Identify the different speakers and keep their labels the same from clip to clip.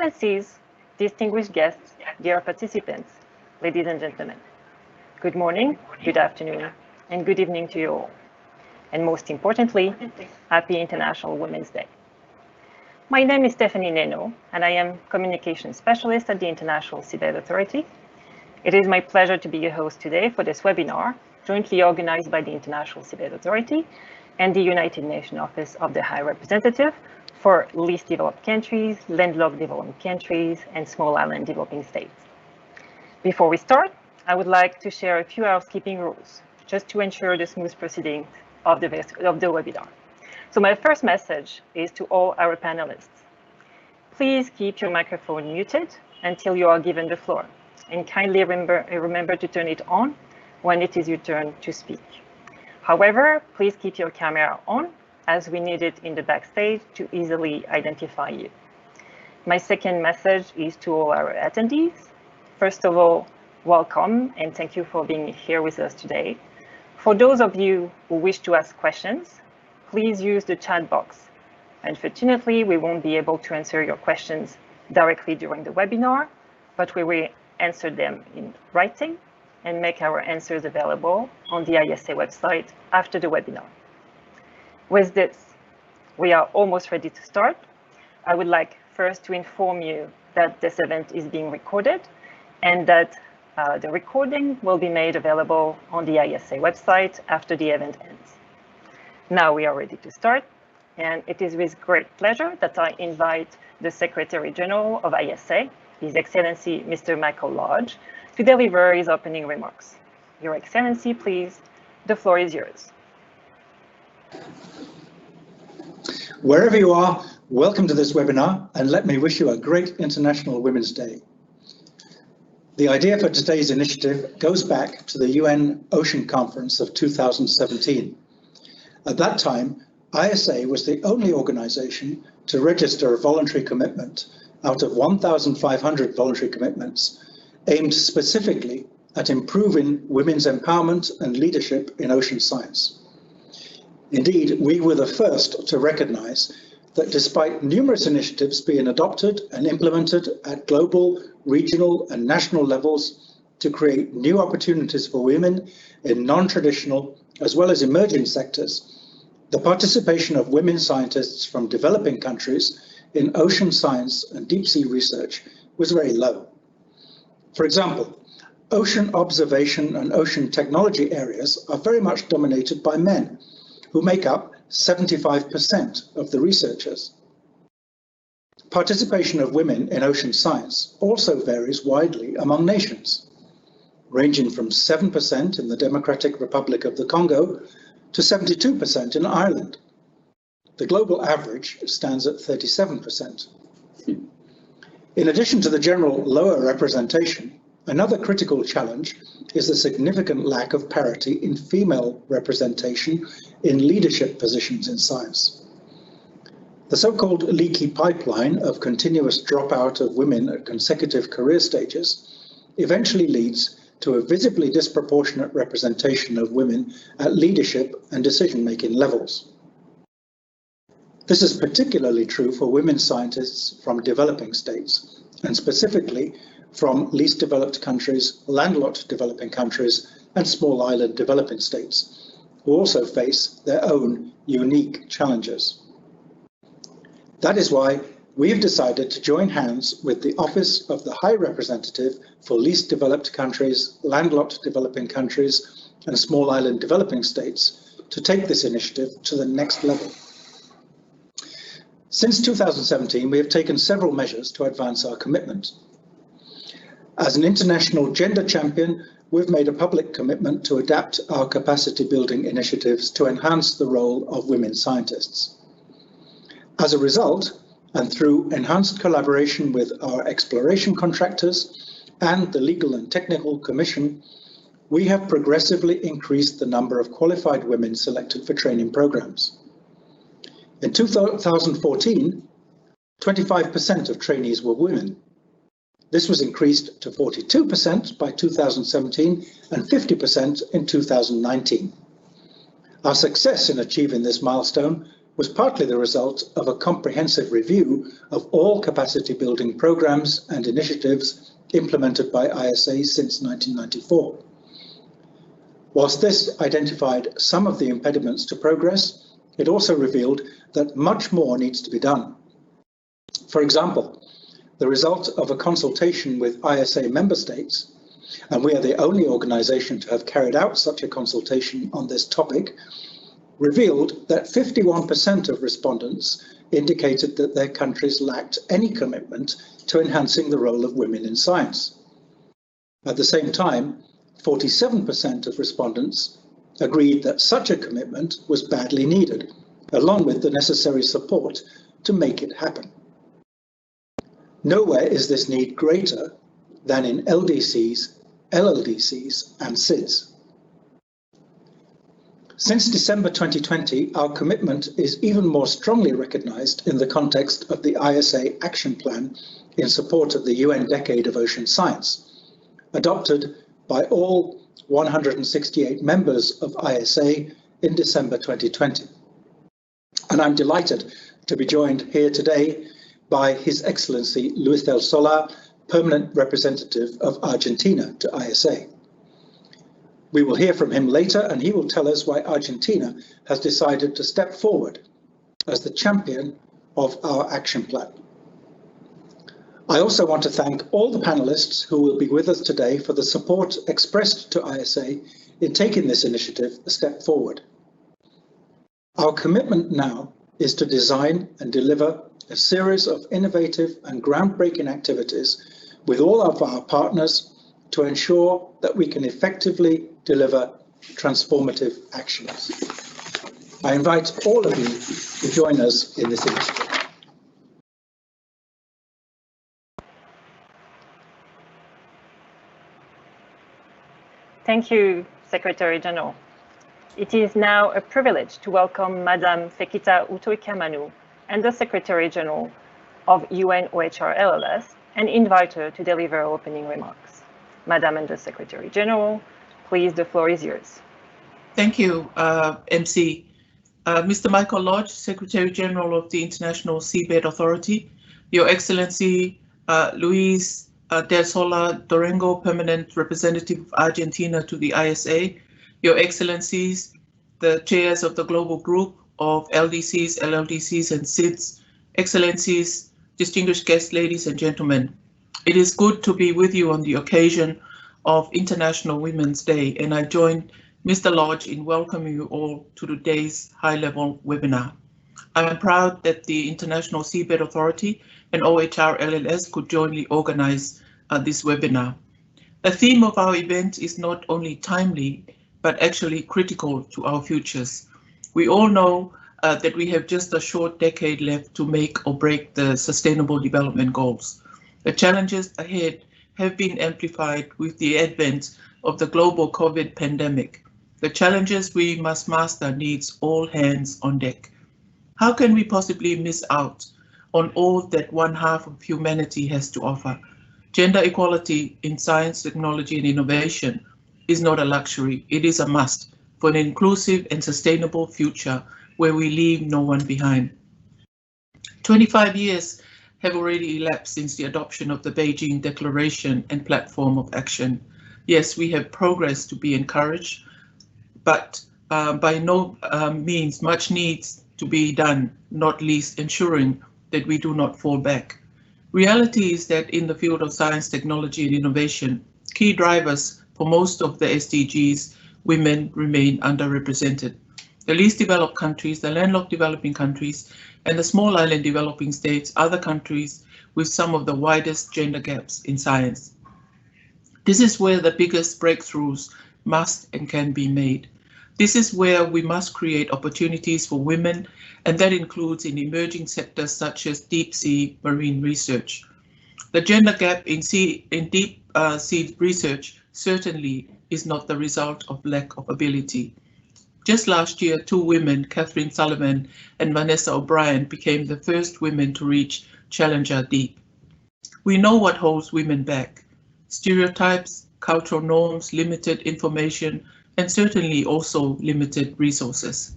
Speaker 1: Excellencies, distinguished guests, dear participants, ladies and gentlemen, good morning, good afternoon, and good evening to you all. And most importantly, happy International Women's Day. My name is Stephanie Neno, and I am Communication Specialist at the International Seabed Authority. It is my pleasure to be your host today for this webinar, jointly organized by the International Seabed Authority and the United Nations Office of the High Representative for least developed countries, landlocked developing countries, and small island developing states. Before we start, I would like to share a few housekeeping rules, just to ensure the smooth proceeding of the webinar. So my first message is to all our panelists. Please keep your microphone muted until you are given the floor, and kindly remember to turn it on when it is your turn to speak. However, please keep your camera on, as we need it in the backstage to easily identify you. My second message is to all our attendees. First of all, welcome and thank you for being here with us today. For those of you who wish to ask questions, please use the chat box. Unfortunately, we won't be able to answer your questions directly during the webinar, but we will answer them in writing and make our answers available on the ISA website after the webinar. With this, we are almost ready to start. I would like first to inform you that this event is being recorded and that the recording will be made available on the ISA website after the event ends. Now we are ready to start, and it is with great pleasure that I invite the Secretary General of ISA, His Excellency Mr. Michael Lodge, to deliver his opening remarks. Your Excellency, please, the floor is yours.
Speaker 2: Wherever you are, welcome to this webinar, and let me wish you a great International Women's Day. The idea for today's initiative goes back to the UN Ocean Conference of 2017. At that time, ISA was the only organization to register a voluntary commitment out of 1,500 voluntary commitments aimed specifically at improving women's empowerment and leadership in ocean science. Indeed, we were the first to recognize that despite numerous initiatives being adopted and implemented at global, regional, and national levels to create new opportunities for women in non-traditional as well as emerging sectors, the participation of women scientists from developing countries in ocean science and deep sea research was very low. For example, ocean observation and ocean technology areas are very much dominated by men, who make up 75% of the researchers. Participation of women in ocean science also varies widely among nations, ranging from 7% in the Democratic Republic of the Congo to 72% in Ireland. The global average stands at 37%. In addition to the general lower representation, another critical challenge is the significant lack of parity in female representation in leadership positions in science. The so-called leaky pipeline of continuous dropout of women at consecutive career stages eventually leads to a visibly disproportionate representation of women at leadership and decision-making levels. This is particularly true for women scientists from developing states, and specifically from least developed countries, landlocked developing countries, and small island developing states, who also face their own unique challenges. That is why we have decided to join hands with the Office of the High Representative for Least Developed Countries, Landlocked Developing Countries, and Small Island Developing States to take this initiative to the next level. Since 2017, we have taken several measures to advance our commitment. As an international gender champion, we've made a public commitment to adapt our capacity building initiatives to enhance the role of women scientists. As a result, and through enhanced collaboration with our exploration contractors and the Legal and Technical Commission, we have progressively increased the number of qualified women selected for training programs. In 2014, 25% of trainees were women. This was increased to 42% by 2017 and 50% in 2019. Our success in achieving this milestone was partly the result of a comprehensive review of all capacity building programs and initiatives implemented by ISA since 1994. Whilst this identified some of the impediments to progress, it also revealed that much more needs to be done. For example, the result of a consultation with ISA member states, and we are the only organisation to have carried out such a consultation on this topic, revealed that 51% of respondents indicated that their countries lacked any commitment to enhancing the role of women in science. At the same time, 47% of respondents agreed that such a commitment was badly needed, along with the necessary support to make it happen. Nowhere is this need greater than in LDCs, LLDCs, and SIDS. Since December 2020, our commitment is even more strongly recognised in the context of the ISA Action Plan in support of the UN Decade of Ocean Science, adopted by all 168 members of ISA in December 2020. And I'm delighted to be joined here today by His Excellency Luis del Solar, Permanent Representative of Argentina to ISA. We will hear from him later, and he will tell us why Argentina has decided to step forward as the champion of our action plan. I also want to thank all the panelists who will be with us today for the support expressed to ISA in taking this initiative a step forward. Our commitment now is to design and deliver a series of innovative and groundbreaking activities with all of our partners to ensure that we can effectively deliver transformative actions. I invite all of you to join us in this initiative.
Speaker 1: Thank you, Secretary General. It is now a privilege to welcome Madame Fekita Utoikamanu and the Secretary General of UN-OHRLLS and invite her to deliver opening remarks. Madame and the Secretary General, please, the floor is yours.
Speaker 3: Thank you, MC. Mr. Michael Lodge, Secretary General of the International Seabed Authority, Your Excellency Luis del Solar Dorengo, Permanent Representative of Argentina to the ISA, Your Excellencies, the chairs of the Global Group of LDCs, LLDCs, and SIDS, Excellencies, distinguished guests, ladies and gentlemen. It is good to be with you on the occasion of International Women's Day, and I join Mr. Lodge in welcoming you all to today's high-level webinar. I am proud that the International Seabed Authority and OHRLLS could jointly organize this webinar. The theme of our event is not only timely, but actually critical to our futures. We all know that we have just a short decade left to make or break the Sustainable Development Goals. The challenges ahead have been amplified with the advent of the global COVID pandemic. The challenges we must master needs all hands on deck. How can we possibly miss out on all that one half of humanity has to offer? Gender equality in science, technology, and innovation is not a luxury, it is a must for an inclusive and sustainable future where we leave no one behind. 25 years have already elapsed since the adoption of the Beijing Declaration and Platform of Action. Yes, we have progress to be encouraged, but by no means much needs to be done, not least ensuring that we do not fall back. Reality is that in the field of science, technology, and innovation, key drivers for most of the SDGs, women remain underrepresented. The least developed countries, the landlocked developing countries, and the small island developing states are the countries with some of the widest gender gaps in science. This is where the biggest breakthroughs must and can be made. This is where we must create opportunities for women, and that includes in emerging sectors such as deep sea marine research. The gender gap in deep sea research certainly is not the result of lack of ability. Just last year, 2 women, Catherine Sullivan and Vanessa O'Brien, became the first women to reach Challenger Deep. We know what holds women back: stereotypes, cultural norms, limited information, and certainly also limited resources.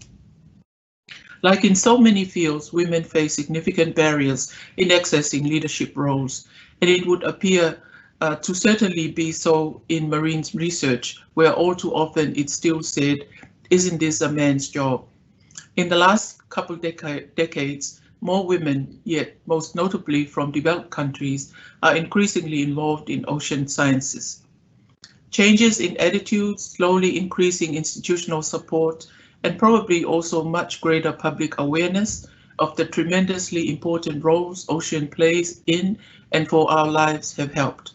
Speaker 3: Like in so many fields, women face significant barriers in accessing leadership roles, and it would appear to certainly be so in marine research, where all too often it's still said, "Isn't this a man's job?" In the last couple decades, more women, yet most notably from developed countries, are increasingly involved in ocean sciences. Changes in attitudes, slowly increasing institutional support, and probably also much greater public awareness of the tremendously important roles ocean plays in and for our lives have helped.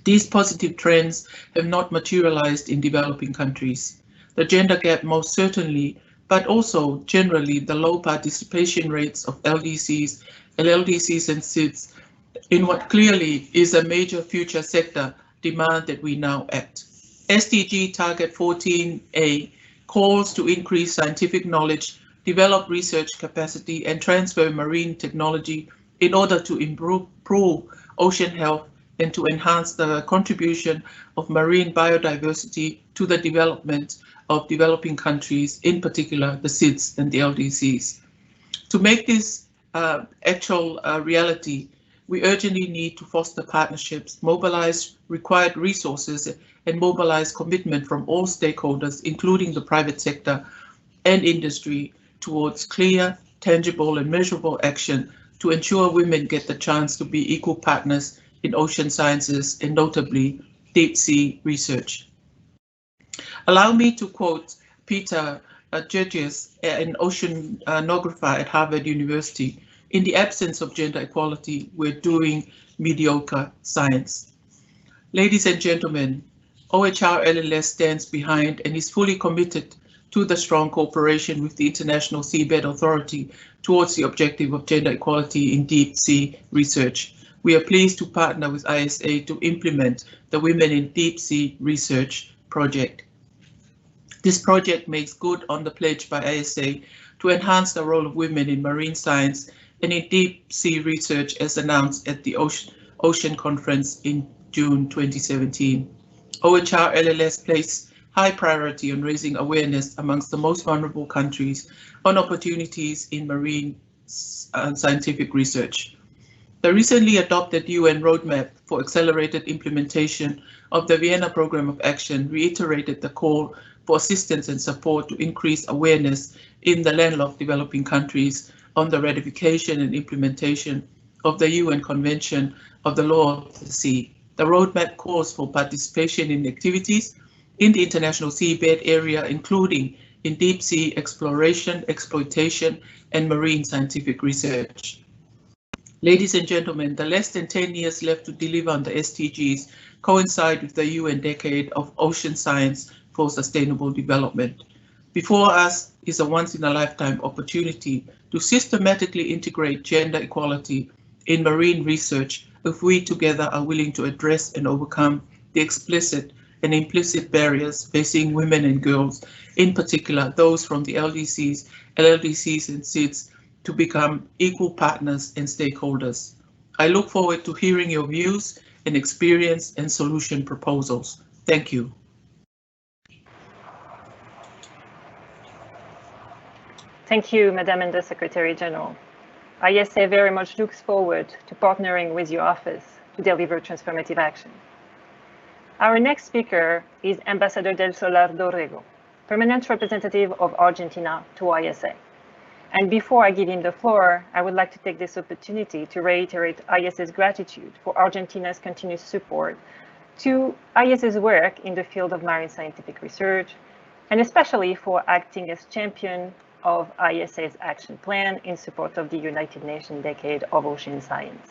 Speaker 3: These positive trends have not materialized in developing countries. The gender gap most certainly, but also generally the low participation rates of LDCs and SIDS in what clearly is a major future sector demand that we now act. SDG Target 14A calls to increase scientific knowledge, develop research capacity, and transfer marine technology in order to improve ocean health and to enhance the contribution of marine biodiversity to the development of developing countries, in particular the SIDS and the LDCs. To make this actual reality, we urgently need to foster partnerships, mobilize required resources, and mobilize commitment from all stakeholders, including the private sector and industry, towards clear, tangible, and measurable action to ensure women get the chance to be equal partners in ocean sciences and notably deep sea research. Allow me to quote Peter Jurges, an oceanographer at Harvard University. "In the absence of gender equality, we're doing mediocre science." Ladies and gentlemen, OHRLLS stands behind and is fully committed to the strong cooperation with the International Seabed Authority towards the objective of gender equality in deep sea research. We are pleased to partner with ISA to implement the Women in Deep Sea Research project. This project makes good on the pledge by ISA to enhance the role of women in marine science and in deep sea research as announced at the Ocean Conference in June 2017. OHRLLS placed high priority on raising awareness amongst the most vulnerable countries on opportunities in marine scientific research. The recently adopted UN roadmap for accelerated implementation of the Vienna Programme of Action reiterated the call for assistance and support to increase awareness in the landlocked developing countries on the ratification and implementation of the UN Convention of the Law of the Sea. The roadmap calls for participation in activities in the international seabed area, including in deep sea exploration, exploitation, and marine scientific research. Ladies and gentlemen, the less than 10 years left to deliver on the SDGs coincide with the UN Decade of Ocean Science for Sustainable Development. Before us is a once-in-a-lifetime opportunity to systematically integrate gender equality in marine research if we together are willing to address and overcome the explicit and implicit barriers facing women and girls, in particular those from the LDCs, LLDCs and SIDS, to become equal partners and stakeholders. I look forward to hearing your views and experience and solution proposals. Thank you.
Speaker 1: Thank you, Madam and the Secretary General. ISA very much looks forward to partnering with your office to deliver transformative action. Our next speaker is Ambassador Del Solar Dorrego, Permanent Representative of Argentina to ISA. And before I give him the floor, I would like to take this opportunity to reiterate ISA's gratitude for Argentina's continuous support to ISA's work in the field of marine scientific research, and especially for acting as champion of ISA's action plan in support of the United Nations Decade of Ocean Science.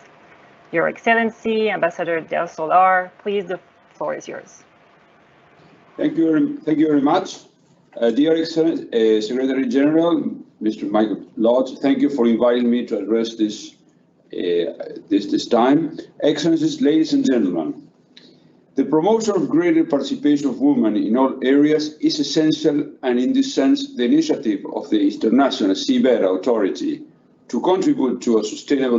Speaker 1: Your Excellency, Ambassador Del Solar, please, the floor is yours.
Speaker 4: Thank you very much. Dear Excellency, Secretary General, Mr. Michael Lodge, thank you for inviting me to address this time. Excellencies, ladies and gentlemen, the promotion of greater participation of women in all areas is essential, and in this sense, the initiative of the International Seabed Authority to contribute to a sustainable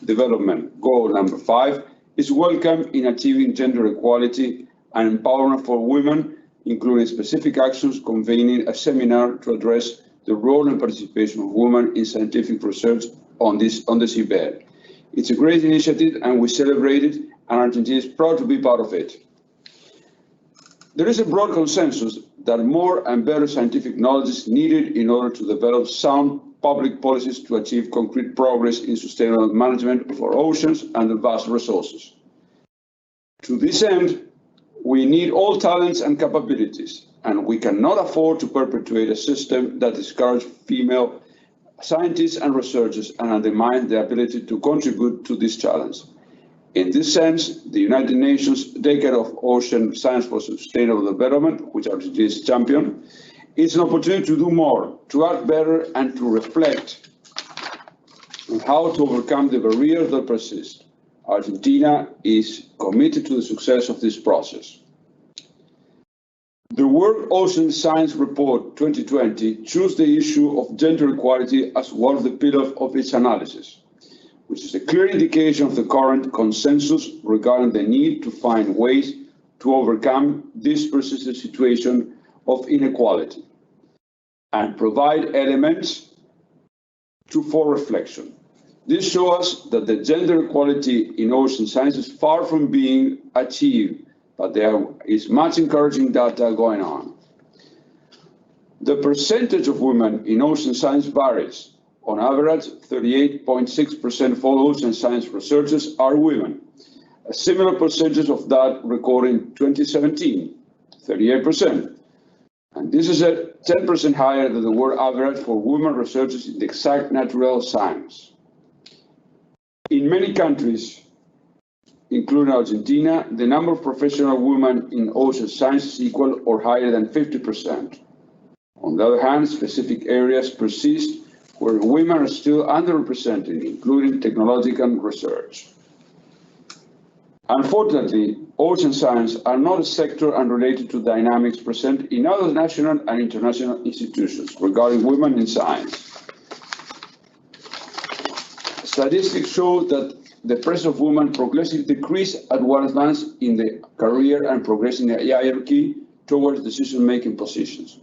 Speaker 4: development goal number 5 is welcome in achieving gender equality and empowerment for women, including specific actions convening a seminar to address the role and participation of women in scientific research on the seabed. It's a great initiative and we celebrate it, and Argentina is proud to be part of it. There is a broad consensus that more and better scientific knowledge is needed in order to develop sound public policies to achieve concrete progress in sustainable management of our oceans and the vast resources. To this end, we need all talents and capabilities, and we cannot afford to perpetuate a system that discourages female scientists and researchers and undermines their ability to contribute to this challenge. In this sense, the United Nations Decade of Ocean Science for Sustainable Development, which Argentina is champion, is an opportunity to do more, to act better, and to reflect on how to overcome the barriers that persist. Argentina is committed to the success of this process. The World Ocean Science Report 2020 chose the issue of gender equality as one of the pillars of its analysis, which is a clear indication of the current consensus regarding the need to find ways to overcome this persistent situation of inequality and provide elements for reflection. This shows us that the gender equality in ocean science is far from being achieved, but there is much encouraging data going on. The percentage of women in ocean science varies. On average, 38.6% of all ocean science researchers are women. A similar percentage of that recorded in 2017, 38%. And this is 10% higher than the world average for women researchers in the exact natural science. In many countries, including Argentina, the number of professional women in ocean science is equal or higher than 50%. On the other hand, specific areas persist where women are still underrepresented, including technological research. Unfortunately, ocean science are not a sector unrelated to dynamics present in other national and international institutions regarding women in science. Statistics show that the presence of women progressively decreases as one advances in the career and progress in the hierarchy towards decision-making positions.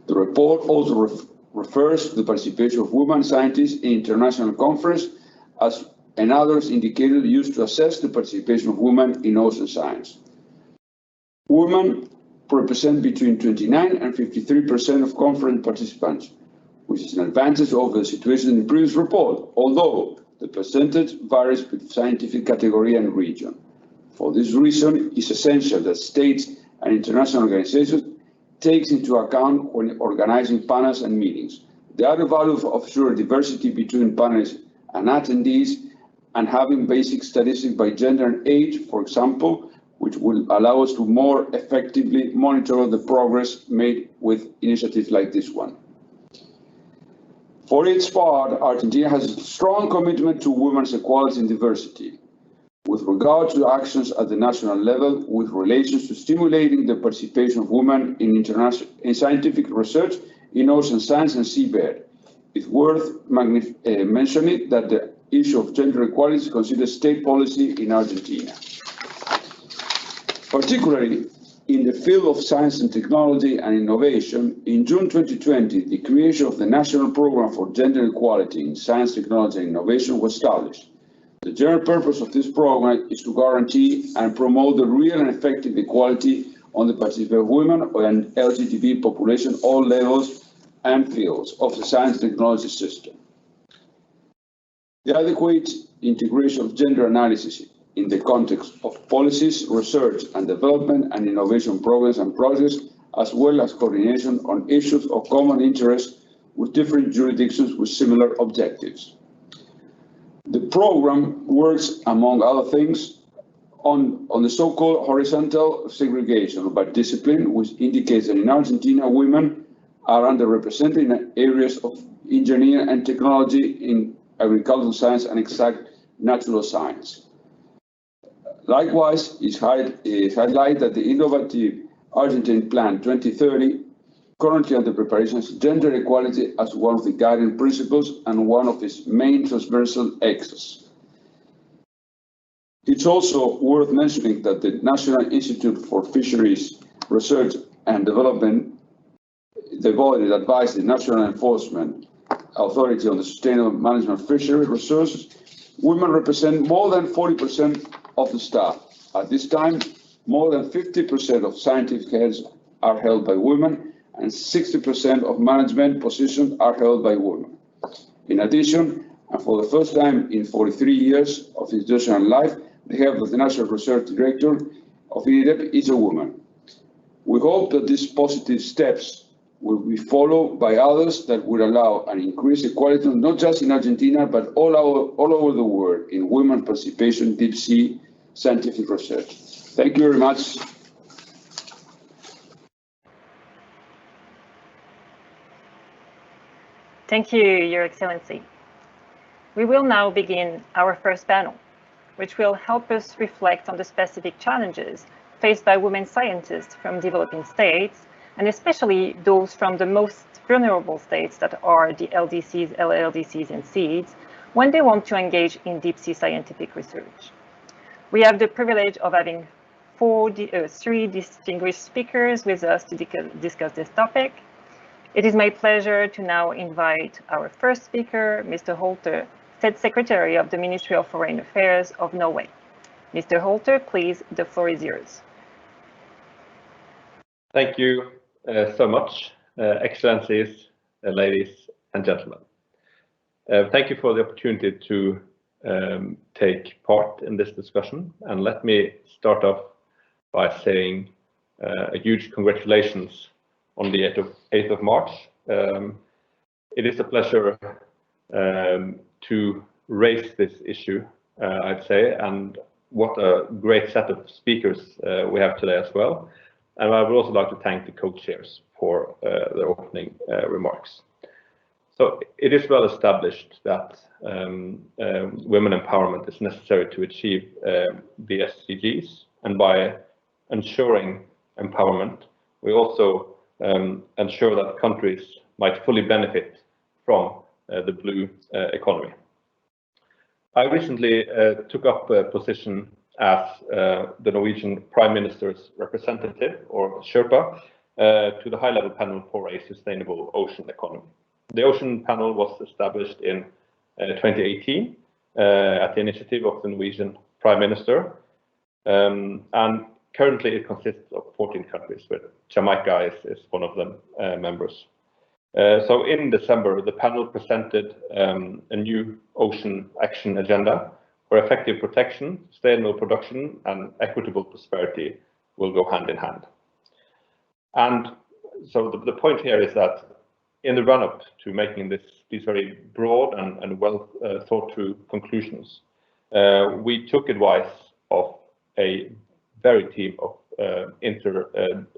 Speaker 4: The report also refers to the participation of women scientists in international conferences as another indicator used to assess the participation of women in ocean science. Women represent between 29 and 53% of conference participants, which is an advantage over the situation in the previous report, although the percentage varies with scientific category and region. For this reason, it's essential that states and international organizations take into account when organizing panels and meetings the added value of offshore diversity between panelists and attendees, and having basic statistics by gender and age, for example, which will allow us to more effectively monitor the progress made with initiatives like this one. For its part, Argentina has a strong commitment to women's equality and diversity, with regard to actions at the national level with relations to stimulating the participation of women in scientific research in ocean science and seabed. It's worth mentioning that the issue of gender equality is considered state policy in Argentina. Particularly in the field of science and technology and innovation, in June 2020, the creation of the National Program for Gender Equality in Science, Technology and Innovation was established. The general purpose of this program is to guarantee and promote the real and effective equality on the participation of women and LGBT population, all levels and fields of the science and technology system. The adequate integration of gender analysis in the context of policies, research and development and innovation programs and projects, as well as coordination on issues of common interest with different jurisdictions with similar objectives. The program works, among other things, on the so-called horizontal segregation by discipline, which indicates that in Argentina, women are underrepresented in areas of engineering and technology, in agricultural science and exact natural science. Likewise, it's highlighted that the innovative Argentine Plan 2030, currently under preparation, is gender equality as one of the guiding principles and one of its main transversal axes. It's also worth mentioning that the National Institute for Fisheries Research and Development, the body that advises the National Enforcement Authority on the sustainable management of fishery resources, women represent more than 40% of the staff. At this time, more than 50% of scientific heads are held by women, and 60% of management positions are held by women. In addition, and for the first time in 43 years of institutional life, the head of the National Research Director of INEDEP is a woman. We hope that these positive steps will be followed by others that will allow an increased equality, not just in Argentina, but all over the world in women participation in deep sea scientific research. Thank you very much.
Speaker 1: Thank you, Your Excellency. We will now begin our first panel, which will help us reflect on the specific challenges faced by women scientists from developing states, and especially those from the most vulnerable states that are the LDCs, LLDCs, and SEEDs, when they want to engage in deep sea scientific research. We have the privilege of having three distinguished speakers with us to discuss this topic. It is my pleasure to now invite our first speaker, Mr. Holter, State Secretary of the Ministry of Foreign Affairs of Norway. Mr. Holter, please, the floor is yours.
Speaker 5: Thank you so much, Excellencies, ladies and gentlemen. Thank you for the opportunity to take part in this discussion. And let me start off by saying a huge congratulations on the 8th of March. It is a pleasure to raise this issue, I'd say, and what a great set of speakers we have today as well. And I would also like to thank the co-chairs for their opening remarks. So it is well established that women empowerment is necessary to achieve the SDGs, and by ensuring empowerment, we also ensure that countries might fully benefit from the blue economy. I recently took up a position as the Norwegian Prime Minister's representative, or Sherpa, to the high-level panel for a sustainable ocean economy. The Ocean Panel was established in 2018 at the initiative of the Norwegian Prime Minister, and currently it consists of 14 countries, where Jamaica is one of them members. So in December, the panel presented a new ocean action agenda where effective protection, sustainable production, and equitable prosperity will go hand in hand. And so the point here is that in the run-up to making these very broad and well thought through conclusions, we took advice of a very team of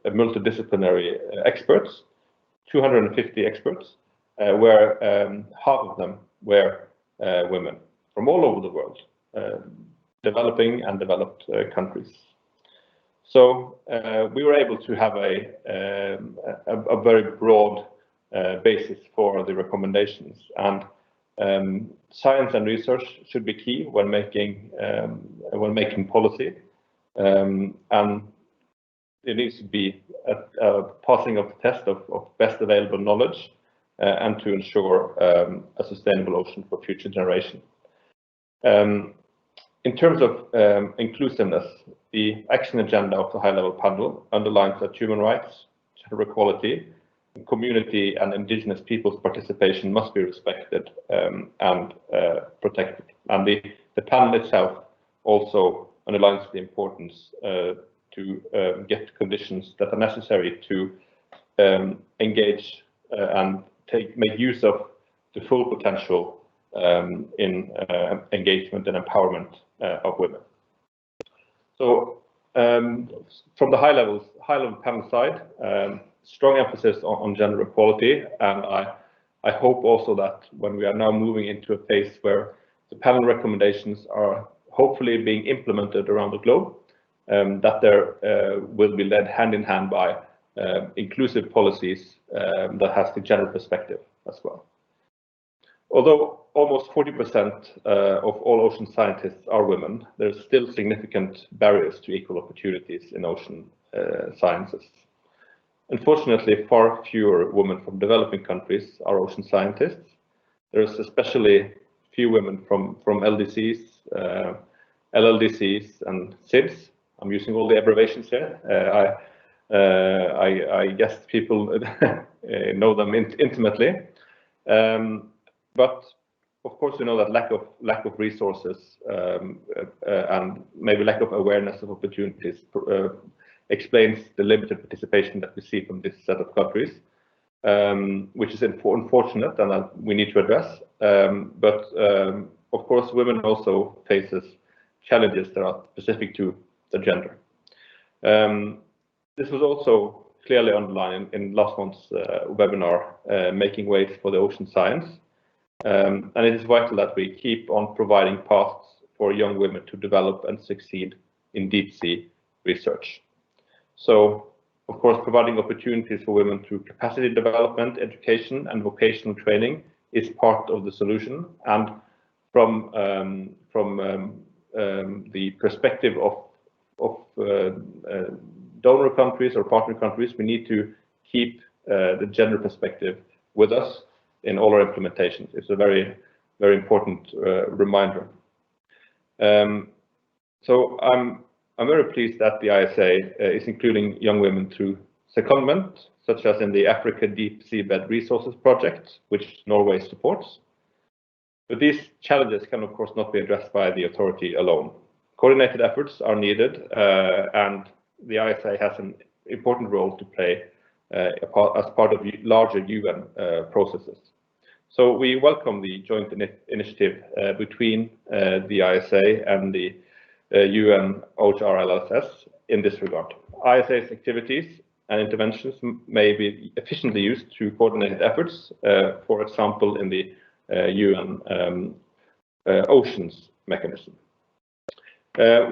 Speaker 5: multidisciplinary experts, 250 experts, where half of them were women from all over the world, developing and developed countries. So we were able to have a very broad basis for the recommendations, and science and research should be key when making policy, and it needs to be a passing of the test of best available knowledge, and to ensure a sustainable ocean for future generations. In terms of inclusiveness, the action agenda of the high-level panel underlines that human rights, gender equality, community and indigenous people's participation must be respected and protected. And the panel itself also underlines the importance to get conditions that are necessary to engage and make use of the full potential in engagement and empowerment of women. So from the high-level panel side, strong emphasis on gender equality, and I hope also that when we are now moving into a phase where the panel recommendations are hopefully being implemented around the globe, that there will be led hand in hand by inclusive policies that has the gender perspective as well. Although almost 40% of all ocean scientists are women, there's still significant barriers to equal opportunities in ocean sciences. Unfortunately, far fewer women from developing countries are ocean scientists. There's especially few women from LDCs, LLDCs, and SIDS. I'm using all the abbreviations here. I guess people know them intimately, but of course we know that lack of resources and maybe lack of awareness of opportunities explains the limited participation that we see from this set of countries, which is unfortunate and that we need to address. But of course, women also faces challenges that are specific to the gender. This was also clearly underlined in last month's webinar, Making Ways for the Ocean Science. And it is vital that we keep on providing paths for young women to develop and succeed in deep sea research. So, of course, providing opportunities for women through capacity development, education, and vocational training is part of the solution. And from the perspective of donor countries or partner countries, we need to keep the gender perspective with us in all our implementations. It's a very, very important reminder. So I'm very pleased that the ISA is including young women through secondment, such as in the Africa Deep Seabed Resources Project, which Norway supports. But these challenges can, of course, not be addressed by the authority alone. Coordinated efforts are needed, and the ISA has an important role to play as part of larger UN processes. So we welcome the joint initiative between the ISA and the UN-OHRLLS in this regard. ISA's activities and interventions may be efficiently used through coordinated efforts, for example, in the UN Oceans mechanism.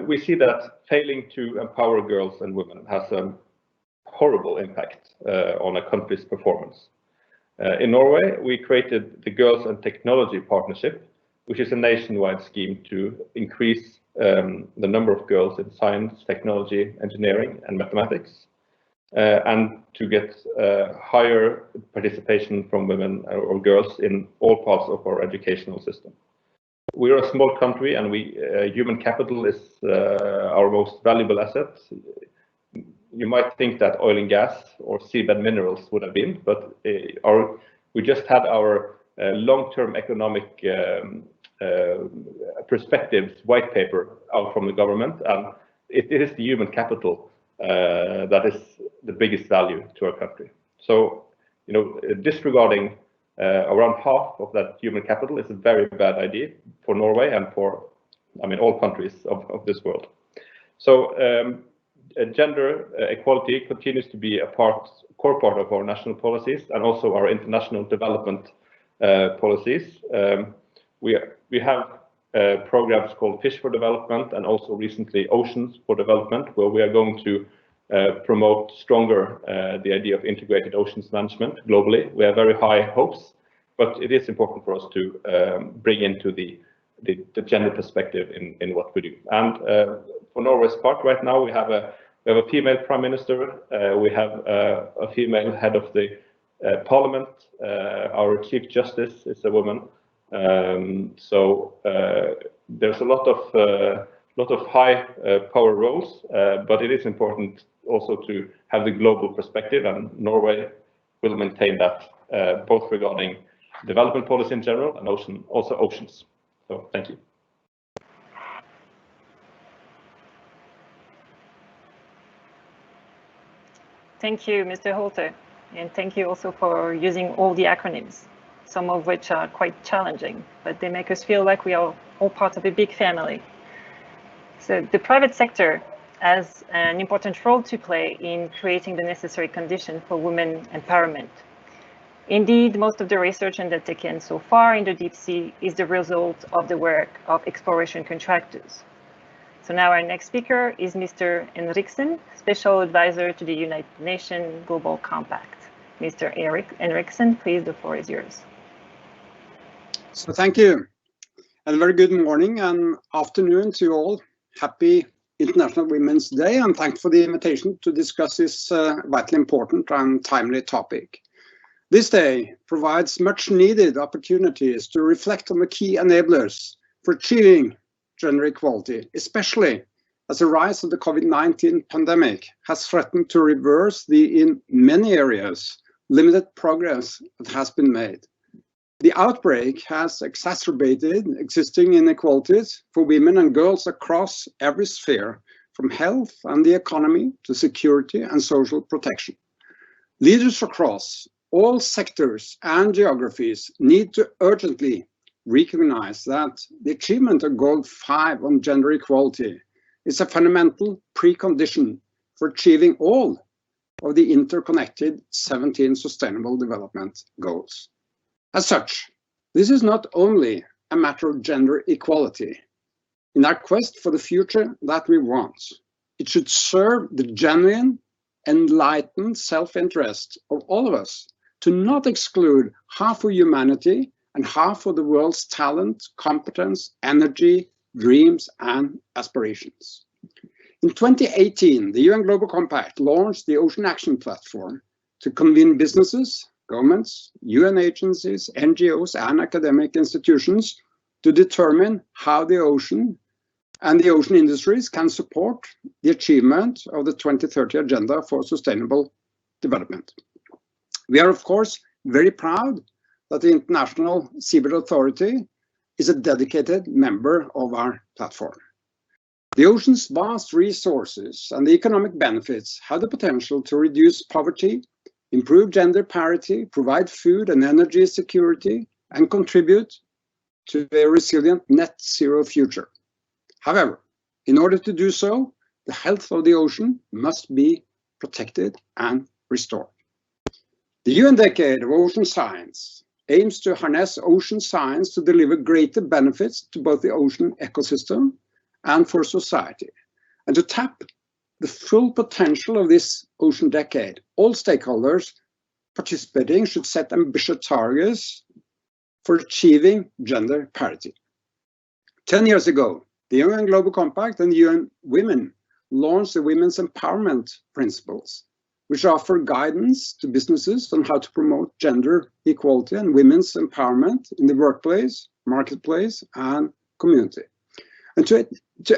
Speaker 5: We see that failing to empower girls and women has a horrible impact on a country's performance. In Norway, we created the Girls and Technology Partnership, which is a nationwide scheme to increase the number of girls in science, technology, engineering, and mathematics, and to get higher participation from women or girls in all parts of our educational system. We are a small country, and human capital is our most valuable asset. You might think that oil and gas or seabed minerals would have been, but we just had our long-term economic perspectives white paper out from the government, and it is the human capital that is the biggest value to our country. So, disregarding around half of that human capital is a very bad idea for Norway and for, all countries of this world. So, gender equality continues to be a core part of our national policies and also our international development policies. We have programs called Fish for Development and also recently Oceans for Development, where we are going to promote stronger the idea of integrated oceans management globally. We have very high hopes, but it is important for us to bring into the gender perspective in what we do. And for Norway's part, right now we have a female prime minister. We have a female head of the parliament. Our chief justice is a woman. So there's a lot of high power roles, but it is important also to have the global perspective, and Norway will maintain that both regarding development policy in general and also oceans. So thank you.
Speaker 1: Thank you, Mr. Holter, and thank you also for using all the acronyms, some of which are quite challenging, but they make us feel like we are all part of a big family. So the private sector has an important role to play in creating the necessary condition for women empowerment. Indeed, most of the research undertaken so far in the deep sea is the result of the work of exploration contractors. So now our next speaker is Mr. Henriksen, Special Advisor to the United Nations Global Compact. Mr. Henriksen, please, the floor is yours.
Speaker 6: So thank you, and a very good morning and afternoon to you all. Happy International Women's Day, and thanks for the invitation to discuss this vitally important and timely topic. This day provides much needed opportunities to reflect on the key enablers for achieving gender equality, especially as the rise of the COVID-19 pandemic has threatened to reverse the, in many areas, limited progress that has been made. The outbreak has exacerbated existing inequalities for women and girls across every sphere, from health and the economy to security and social protection. Leaders across all sectors and geographies need to urgently recognize that the achievement of Goal 5 on gender equality is a fundamental precondition for achieving all of the interconnected 17 Sustainable Development Goals. As such, this is not only a matter of gender equality. In our quest for the future that we want, it should serve the genuine, enlightened self-interest of all of us to not exclude half of humanity and half of the world's talent, competence, energy, dreams, and aspirations. In 2018, the UN Global Compact launched the Ocean Action Platform to convene businesses, governments, UN agencies, NGOs, and academic institutions to determine how the ocean and the ocean industries can support the achievement of the 2030 Agenda for Sustainable Development. We are, of course, very proud that the International Seabed Authority is a dedicated member of our platform. The ocean's vast resources and the economic benefits have the potential to reduce poverty, improve gender parity, provide food and energy security, and contribute to a resilient net zero future. However, in order to do so, the health of the ocean must be protected and restored. The UN Decade of Ocean Science aims to harness ocean science to deliver greater benefits to both the ocean ecosystem and for society. And to tap the full potential of this ocean decade, all stakeholders participating should set ambitious targets for achieving gender parity. 10 years ago, the UN Global Compact and UN Women launched the Women's Empowerment Principles, which offer guidance to businesses on how to promote gender equality and women's empowerment in the workplace, marketplace, and community. And to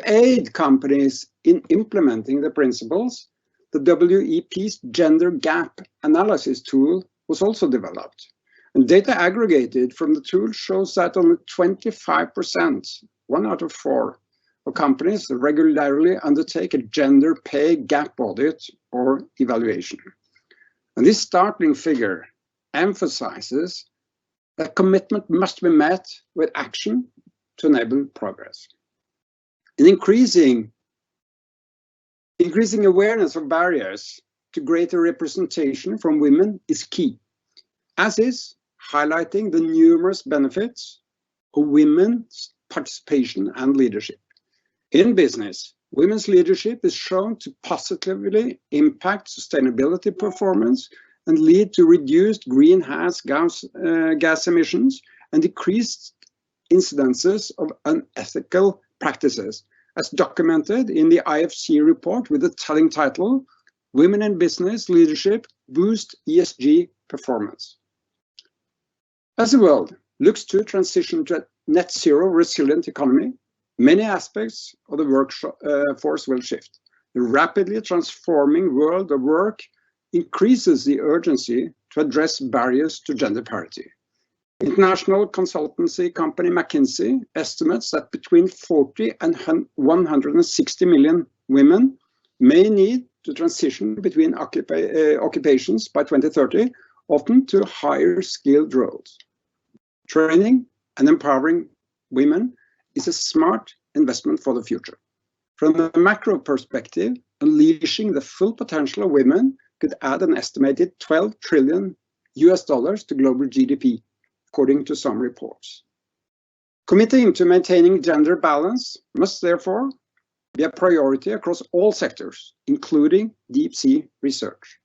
Speaker 6: aid companies in implementing the principles, the WEP's gender gap analysis tool was also developed. And data aggregated from the tool shows that only 25%, 1 out of 4, of companies regularly undertake a gender pay gap audit or evaluation. And this startling figure emphasizes that commitment must be met with action to enable progress. In increasing awareness of barriers to greater representation from women is key, as is highlighting the numerous benefits of women's participation and leadership. In business, women's leadership is shown to positively impact sustainability performance and lead to reduced greenhouse gas emissions and decreased incidences of unethical practices, as documented in the IFC report with the telling title, Women in Business Leadership Boost ESG Performance. As the world looks to transition to a net zero resilient economy, many aspects of the workforce will shift. The rapidly transforming world of work increases the urgency to address barriers to gender parity. International consultancy company McKinsey estimates that between 40 and 160 million women may need to transition between occupations by 2030, often to higher skilled roles. Training and empowering women is a smart investment for the future. From a macro perspective, unleashing the full potential of women could add an estimated $12 trillion to global GDP, according to some reports. Committing to maintaining gender balance must therefore be a priority across all sectors, including deep sea research.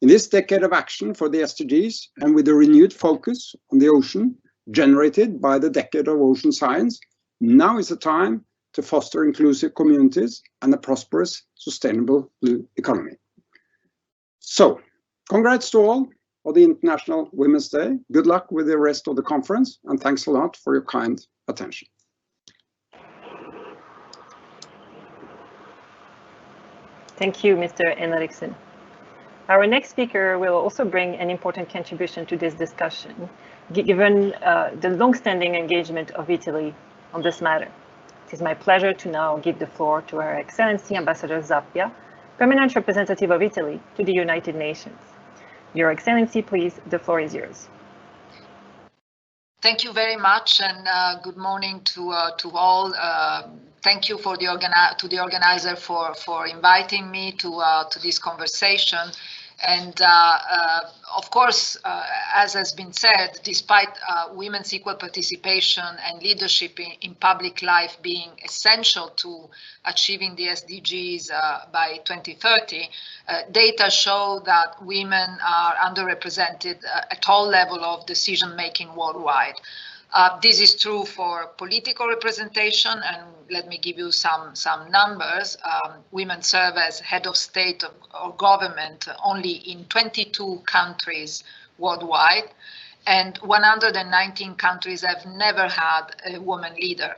Speaker 6: In this decade of action for the SDGs, and with a renewed focus on the ocean generated by the Decade of Ocean Science, now is the time to foster inclusive communities and a prosperous, sustainable blue economy. So, congrats to all on the International Women's Day. Good luck with the rest of the conference, and thanks a lot for your kind attention.
Speaker 1: Thank you, Mr. Henriksen. Our next speaker will also bring an important contribution to this discussion, given the long-standing engagement of Italy on this matter. It is my pleasure to now give the floor to Her Excellency Ambassador Zappia, Permanent Representative of Italy to the United Nations. Your Excellency, please, the floor is yours.
Speaker 7: Thank you very much, and good morning to all. Thank you for to the organizer for inviting me to this conversation. And of course, as has been said, despite women's equal participation and leadership in public life being essential to achieving the SDGs by 2030, data show that women are underrepresented at all levels of decision-making worldwide. This is true for political representation, and let me give you some numbers. Women serve as head of state or government only in 22 countries worldwide, and 119 countries have never had a woman leader.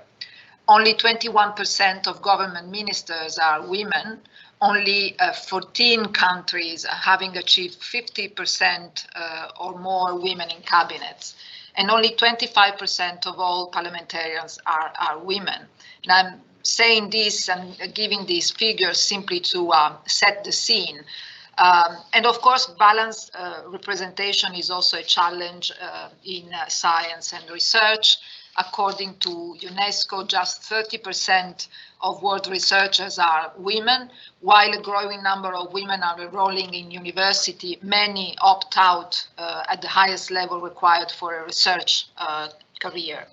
Speaker 7: Only 21% of government ministers are women, only 14 countries having achieved 50% or more women in cabinets. And only 25% of all parliamentarians are women. And I'm saying this and giving these figures simply to set the scene. And of course, balanced representation is also a challenge in science and research. According to UNESCO, just 30% of world researchers are women, while a growing number of women are enrolling in university. Many opt out at the highest level required for a research career.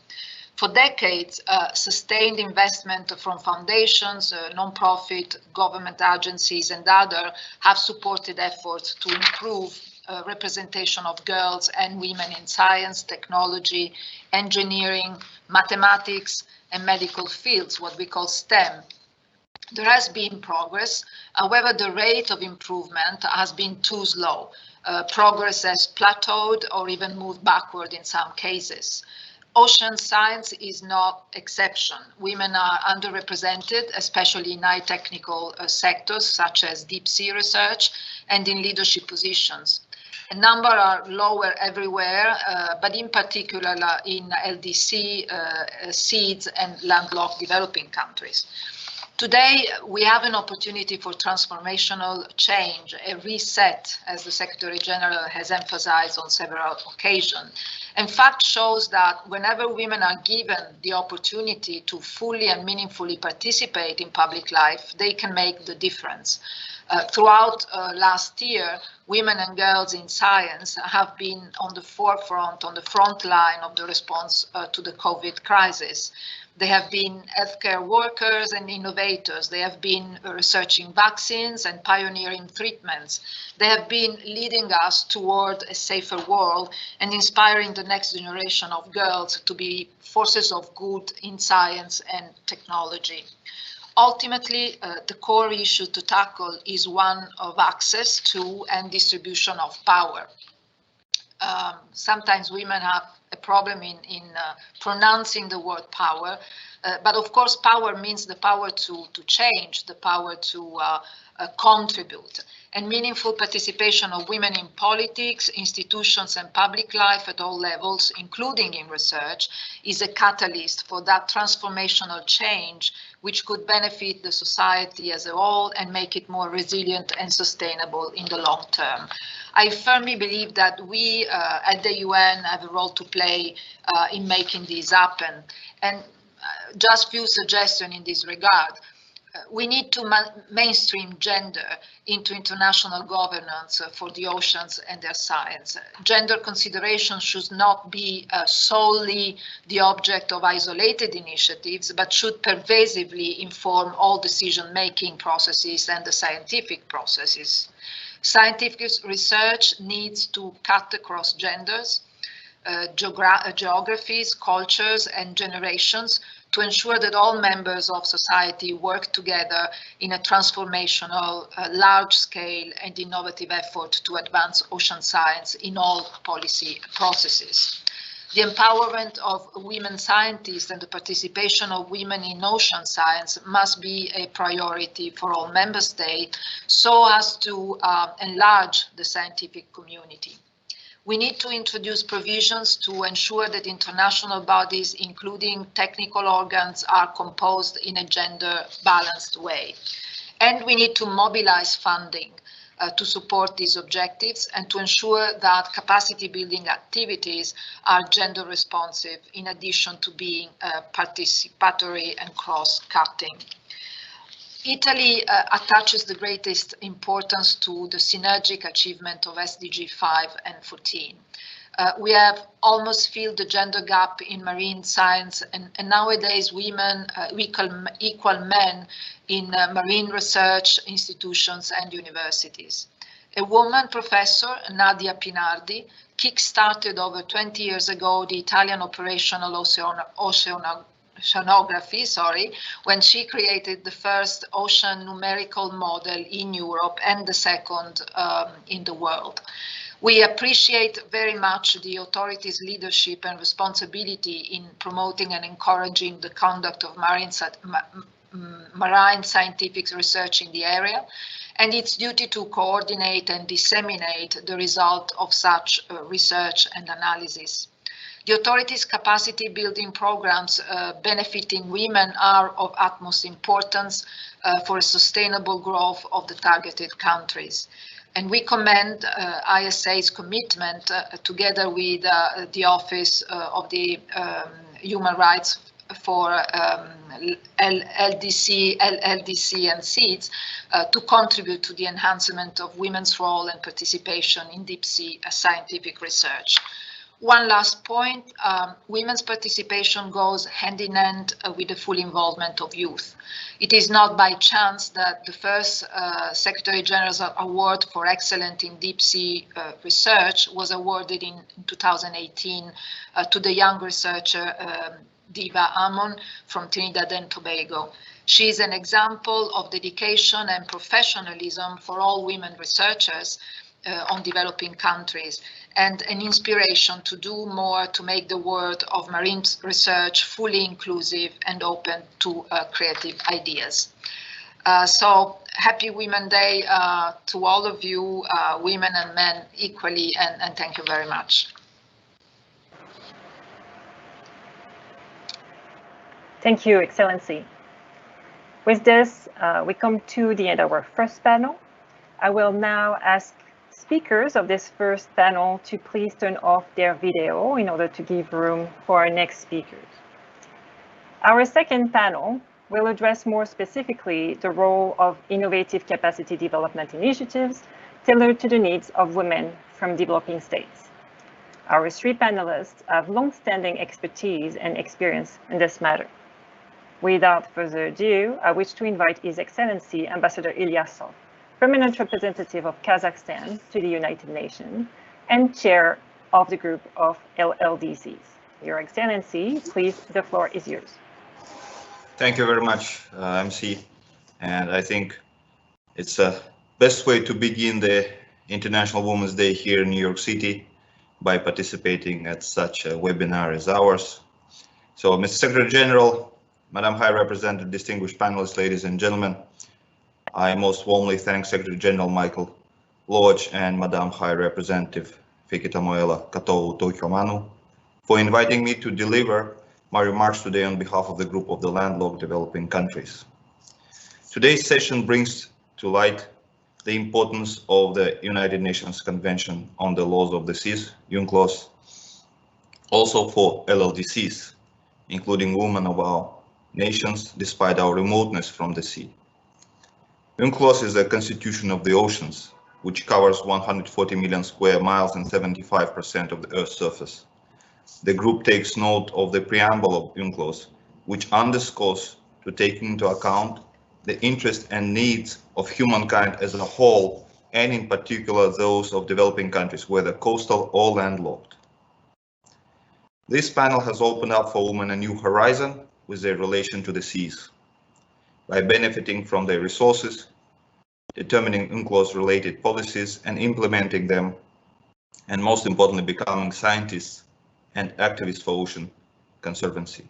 Speaker 7: For decades, sustained investment from foundations, non-profit, government agencies, and others have supported efforts to improve representation of girls and women in science, technology, engineering, mathematics, and medical fields, what we call STEM. There has been progress. However, the rate of improvement has been too slow. Progress has plateaued or even moved backward in some cases. Ocean science is not exception. Women are underrepresented, especially in high technical sectors such as deep sea research and in leadership positions. A number are lower everywhere, but in particular in LDC, seeds, and landlocked developing countries. Today, we have an opportunity for transformational change, a reset, as the Secretary General has emphasized on several occasions. And fact shows that whenever women are given the opportunity to fully and meaningfully participate in public life, they can make the difference. Throughout last year, women and girls in science have been on the forefront, on the front line of the response to the COVID crisis. They have been healthcare workers and innovators. They have been researching vaccines and pioneering treatments. They have been leading us toward a safer world and inspiring the next generation of girls to be forces of good in science and technology. Ultimately, the core issue to tackle is one of access to and distribution of power. Sometimes women have a problem in pronouncing the word power, but of course power means the power to change, the power to contribute. And meaningful participation of women in politics, institutions, and public life at all levels, including in research, is a catalyst for that transformational change which could benefit the society as a whole and make it more resilient and sustainable in the long term. I firmly believe that we at the UN have a role to play in making this happen. And just few suggestions in this regard. We need to mainstream gender into international governance for the oceans and their science. Gender consideration should not be solely the object of isolated initiatives, but should pervasively inform all decision-making processes and the scientific processes. Scientific research needs to cut across genders, geographies, cultures, and generations to ensure that all members of society work together in a transformational, large-scale and innovative effort to advance ocean science in all policy processes. The empowerment of women scientists and the participation of women in ocean science must be a priority for all member states so as to enlarge the scientific community. We need to introduce provisions to ensure that international bodies, including technical organs, are composed in a gender-balanced way. And we need to mobilize funding to support these objectives and to ensure that capacity building activities are gender responsive in addition to being participatory and cross-cutting. Italy attaches the greatest importance to the synergic achievement of SDG 5 and 14. We have almost filled the gender gap in marine science, and nowadays women equal men in marine research institutions and universities. A woman professor, Nadia Pinardi, kick-started over 20 years ago the Italian operational oceanography, when she created the first ocean numerical model in Europe and the second in the world. We appreciate very much the authorities' leadership and responsibility in promoting and encouraging the conduct of marine scientific research in the area, and its duty to coordinate and disseminate the result of such research and analysis. The authorities' capacity building programs benefiting women are of utmost importance for a sustainable growth of the targeted countries. And we commend ISA's commitment together with the Office of the Human Rights for LDC and SEEDS to contribute to the enhancement of women's role and participation in deep sea scientific research. One last point, women's participation goes hand in hand with the full involvement of youth. It is not by chance that the first Secretary General's Award for Excellence in Deep Sea Research was awarded in 2018 to the young researcher Diva Amon from Trinidad and Tobago. She is an example of dedication and professionalism for all women researchers on developing countries, and an inspiration to do more to make the world of marine research fully inclusive and open to creative ideas. So happy Women's Day to all of you, women and men equally, and thank you very much.
Speaker 1: Thank you, Excellency. With this, we come to the end of our first panel. I will now ask speakers of this first panel to please turn off their video in order to give room for our next speakers. Our second panel will address more specifically the role of innovative capacity development initiatives tailored to the needs of women from developing states. Our three panelists have long-standing expertise and experience in this matter. Without further ado, I wish to invite His Excellency Ambassador Ilyasov, Permanent Representative of Kazakhstan to the United Nations and Chair of the Group of LLDCs. Your Excellency, please, the floor is yours.
Speaker 8: Thank you very much, MC. And I think it's the best way to begin the International Women's Day here in New York City by participating at such a webinar as ours. So, Mr. Secretary General, Madam High Representative, distinguished panelists, ladies and gentlemen, I most warmly thank Secretary General Michael Lodge and Madam High Representative Fikitamoela Katou-Tohomanu for inviting me to deliver my remarks today on behalf of the group of the landlocked developing countries. Today's session brings to light the importance of the United Nations Convention on the Laws of the Seas, UNCLOS, also for LLDCs, including women of our nations, despite our remoteness from the sea. UNCLOS is the constitution of the oceans, which covers 140 million square miles and 75% of the Earth's surface. The group takes note of the preamble of UNCLOS, which underscores to take into account the interests and needs of humankind as a whole, and in particular those of developing countries, whether coastal or landlocked. This panel has opened up for women a new horizon with their relation to the seas, by benefiting from their resources, determining UNCLOS related policies and implementing them, and most importantly, becoming scientists and activists for ocean conservancy.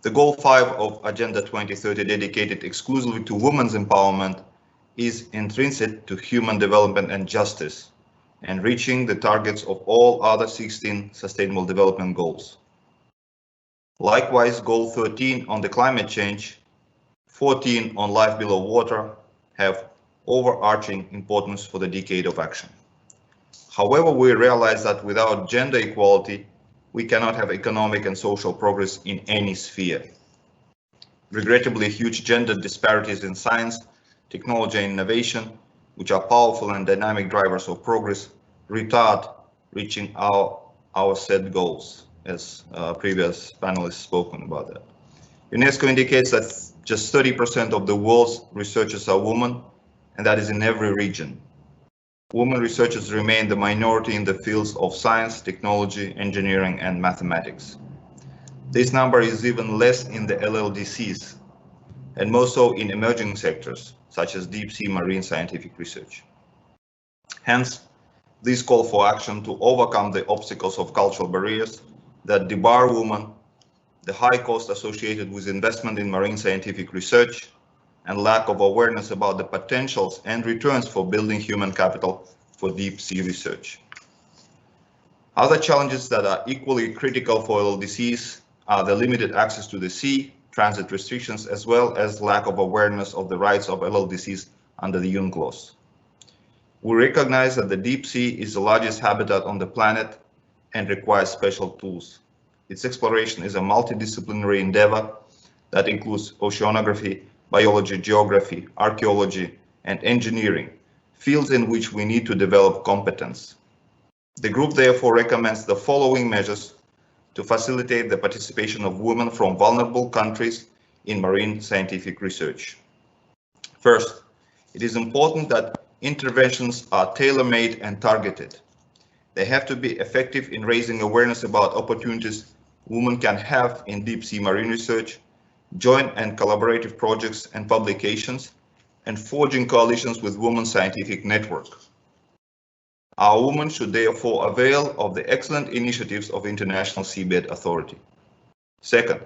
Speaker 8: The goal 5 of Agenda 2030, dedicated exclusively to women's empowerment, is intrinsic to human development and justice, and reaching the targets of all other 16 Sustainable Development Goals. Likewise, Goal 13 on the climate change, 14 on life below water have overarching importance for the decade of action. However, we realize that without gender equality, we cannot have economic and social progress in any sphere. Regrettably, huge gender disparities in science, technology and innovation, which are powerful and dynamic drivers of progress, retard reaching our set goals, as previous panelists spoken about that. UNESCO indicates that just 30% of the world's researchers are women, and that is in every region. Women researchers remain the minority in the fields of science, technology, engineering, and mathematics. This number is even less in the LLDCs, and more so in emerging sectors, such as deep-sea marine scientific research. Hence, this call for action to overcome the obstacles of cultural barriers that debar women, the high cost associated with investment in marine scientific research, and lack of awareness about the potentials and returns for building human capital for deep sea research. Other challenges that are equally critical for LLDCs are the limited access to the sea, transit restrictions, as well as lack of awareness of the rights of LLDCs under the UNCLOS. We recognize that the deep sea is the largest habitat on the planet and requires special tools. Its exploration is a multidisciplinary endeavor that includes oceanography, biology, geography, archaeology, and engineering, fields in which we need to develop competence. The group therefore recommends the following measures to facilitate the participation of women from vulnerable countries in marine scientific research. First, it is important that interventions are tailor-made and targeted. They have to be effective in raising awareness about opportunities women can have in deep-sea marine research, joint and collaborative projects and publications, and forging coalitions with women's scientific network. Our women should therefore avail of the excellent initiatives of International Seabed Authority. Second,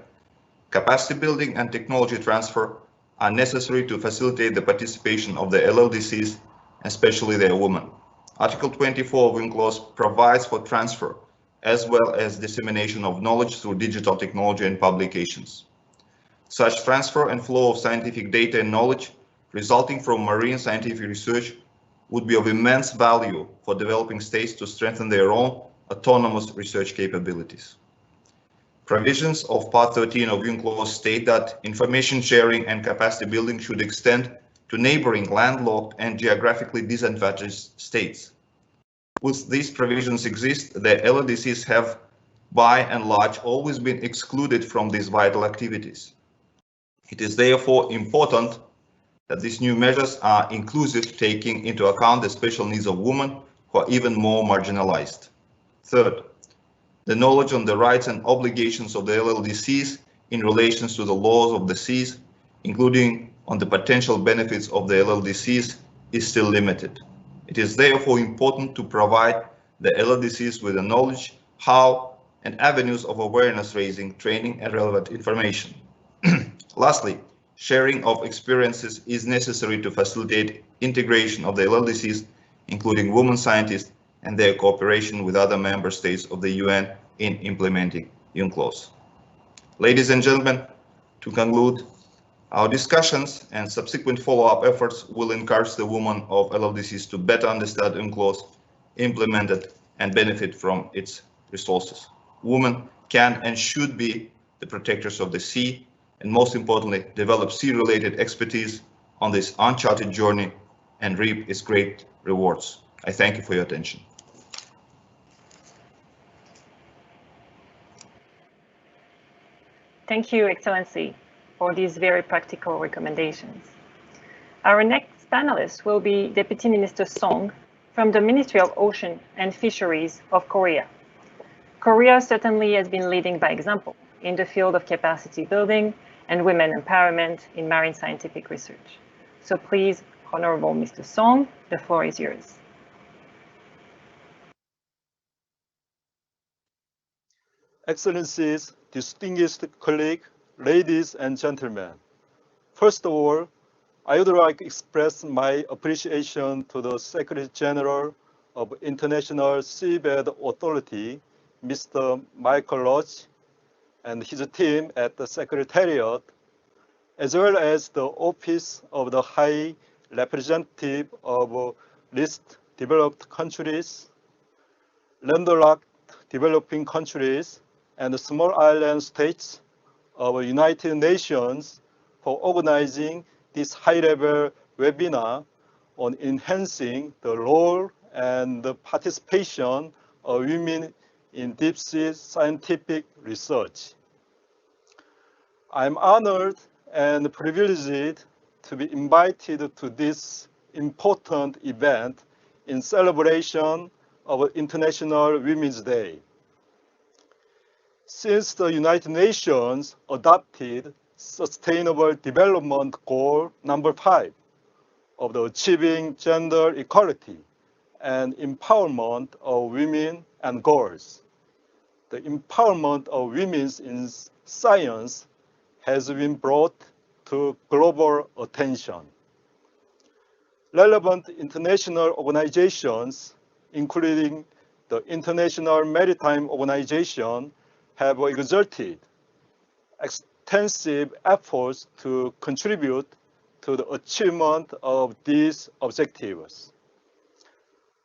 Speaker 8: capacity building and technology transfer are necessary to facilitate the participation of the LLDCs, especially their women. Article 24 of UNCLOS provides for transfer as well as dissemination of knowledge through digital technology and publications. Such transfer and flow of scientific data and knowledge resulting from marine scientific research would be of immense value for developing states to strengthen their own autonomous research capabilities. Provisions of Part 13 of UNCLOS state that information sharing and capacity building should extend to neighboring landlocked and geographically disadvantaged states. With these provisions exist, the LLDCs have, by and large, always been excluded from these vital activities. It is therefore important that these new measures are inclusive, taking into account the special needs of women who are even more marginalized. Third, the knowledge on the rights and obligations of the LLDCs in relation to the laws of the seas, including on the potential benefits of the LLDCs, is still limited. It is therefore important to provide the LLDCs with the knowledge, how, and avenues of awareness raising, training, and relevant information. Lastly, sharing of experiences is necessary to facilitate integration of the LLDCs, including women scientists, and their cooperation with other member states of the UN in implementing UNCLOS. Ladies and gentlemen, to conclude, our discussions and subsequent follow-up efforts will encourage the women of LLDCs to better understand UNCLOS, implement it, and benefit from its resources. Women can and should be the protectors of the sea, and most importantly, develop sea-related expertise on this uncharted journey and reap its great rewards. I thank you for your attention.
Speaker 1: Thank you, Excellency, for these very practical recommendations. Our next panelist will be Deputy Minister Song from the Ministry of Ocean and Fisheries of Korea. Korea certainly has been leading by example in the field of capacity building and women empowerment in marine scientific research. So please, Honorable Mr. Song, the floor is yours.
Speaker 9: Excellencies, distinguished colleagues, ladies and gentlemen. First of all, I would like to express my appreciation to the Secretary General of International Seabed Authority, Mr. Michael Lodge, and his team at the Secretariat, as well as the Office of the High Representative of Least Developed Countries, landlocked developing countries, and small island states of the United Nations for organizing this high-level webinar on enhancing the role and the participation of women in deep-sea scientific research. I'm honored and privileged to be invited to this important event in celebration of International Women's Day. Since the United Nations adopted Sustainable Development Goal number 5 of the Achieving Gender Equality and Empowerment of Women and Girls, the empowerment of women in science has been brought to global attention. Relevant international organizations, including the International Maritime Organization, have exerted extensive efforts to contribute to the achievement of these objectives.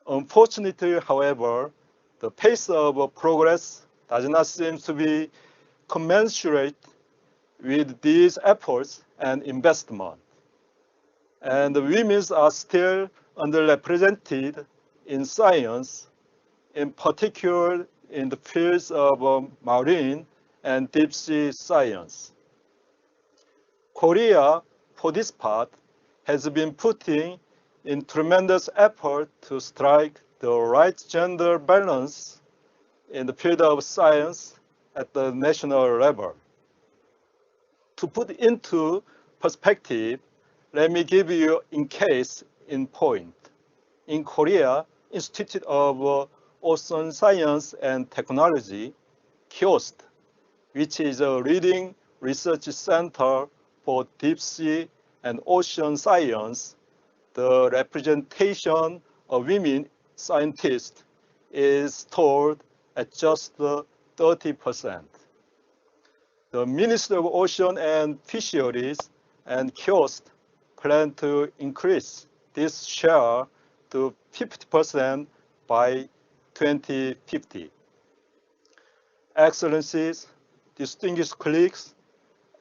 Speaker 9: Unfortunately, however, the pace of progress does not seem to be commensurate with these efforts and investment. And the women are still underrepresented in science, in particular in the fields of marine and deep-sea science. Korea, for this part, has been putting in tremendous effort to strike the right gender balance in the field of science at the national level. To put into perspective, let me give you in case in point. In Korea, Institute of Ocean Science and Technology, KIOST, which is a leading research center for deep sea and ocean science, the representation of women scientists is told at just 30%. The Ministry of Ocean and Fisheries and KIOST plan to increase this share to 50% by 2050. Excellencies, distinguished colleagues,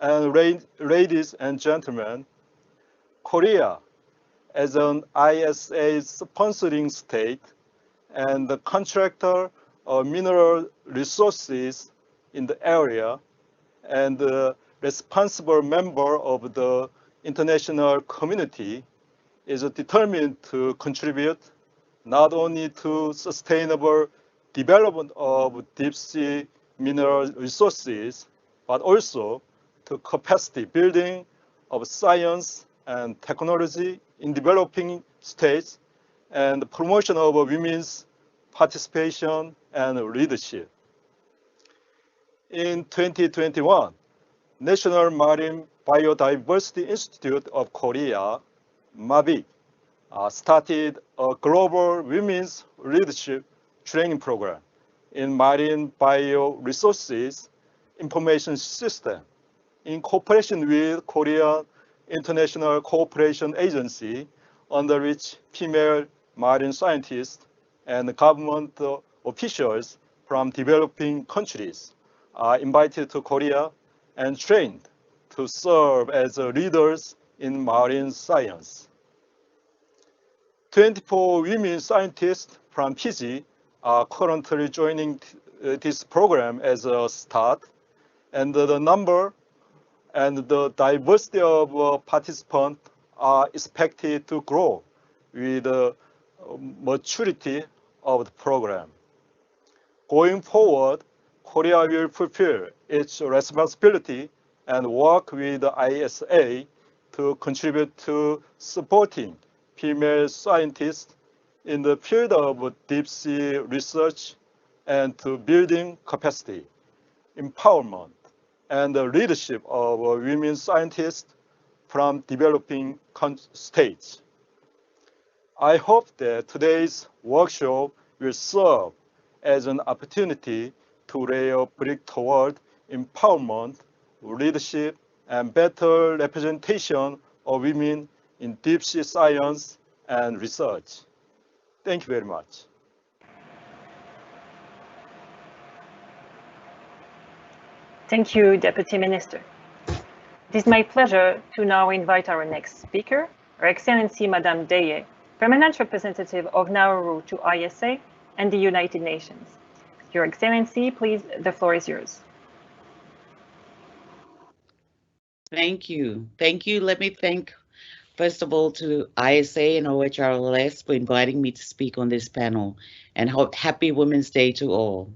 Speaker 9: and ladies and gentlemen, Korea, as an ISA sponsoring state and the contractor of mineral resources in the area, and the responsible member of the international community, is determined to contribute not only to sustainable development of deep-sea mineral resources, but also to capacity building of science and technology in developing states and the promotion of women's participation and leadership. In 2021, National Marine Biodiversity Institute of Korea, MABI, started a global women's leadership training program in marine bioresources information system in cooperation with Korea International Cooperation Agency, under which female marine scientists and government officials from developing countries are invited to Korea and trained to serve as leaders in marine science. 24 women scientists from Fiji are currently joining this program as a start, and the number and the diversity of participants are expected to grow with the maturity of the program. Going forward, Korea will fulfill its responsibility and work with the ISA to contribute to supporting female scientists in the field of deep sea research and to building capacity, empowerment, and the leadership of women scientists from developing states. I hope that today's workshop will serve as an opportunity to lay a brick toward empowerment, leadership, and better representation of women in deep sea science and research. Thank you very much.
Speaker 1: Thank you, Deputy Minister. It is my pleasure to now invite our next speaker, Her Excellency Madame Deye, Permanent Representative of Nauru to ISA and the United Nations. Your Excellency, please, the floor is yours.
Speaker 10: Thank you. Thank you. Let me thank, first of all, to ISA and OHRLLS for inviting me to speak on this panel, and happy Women's Day to all.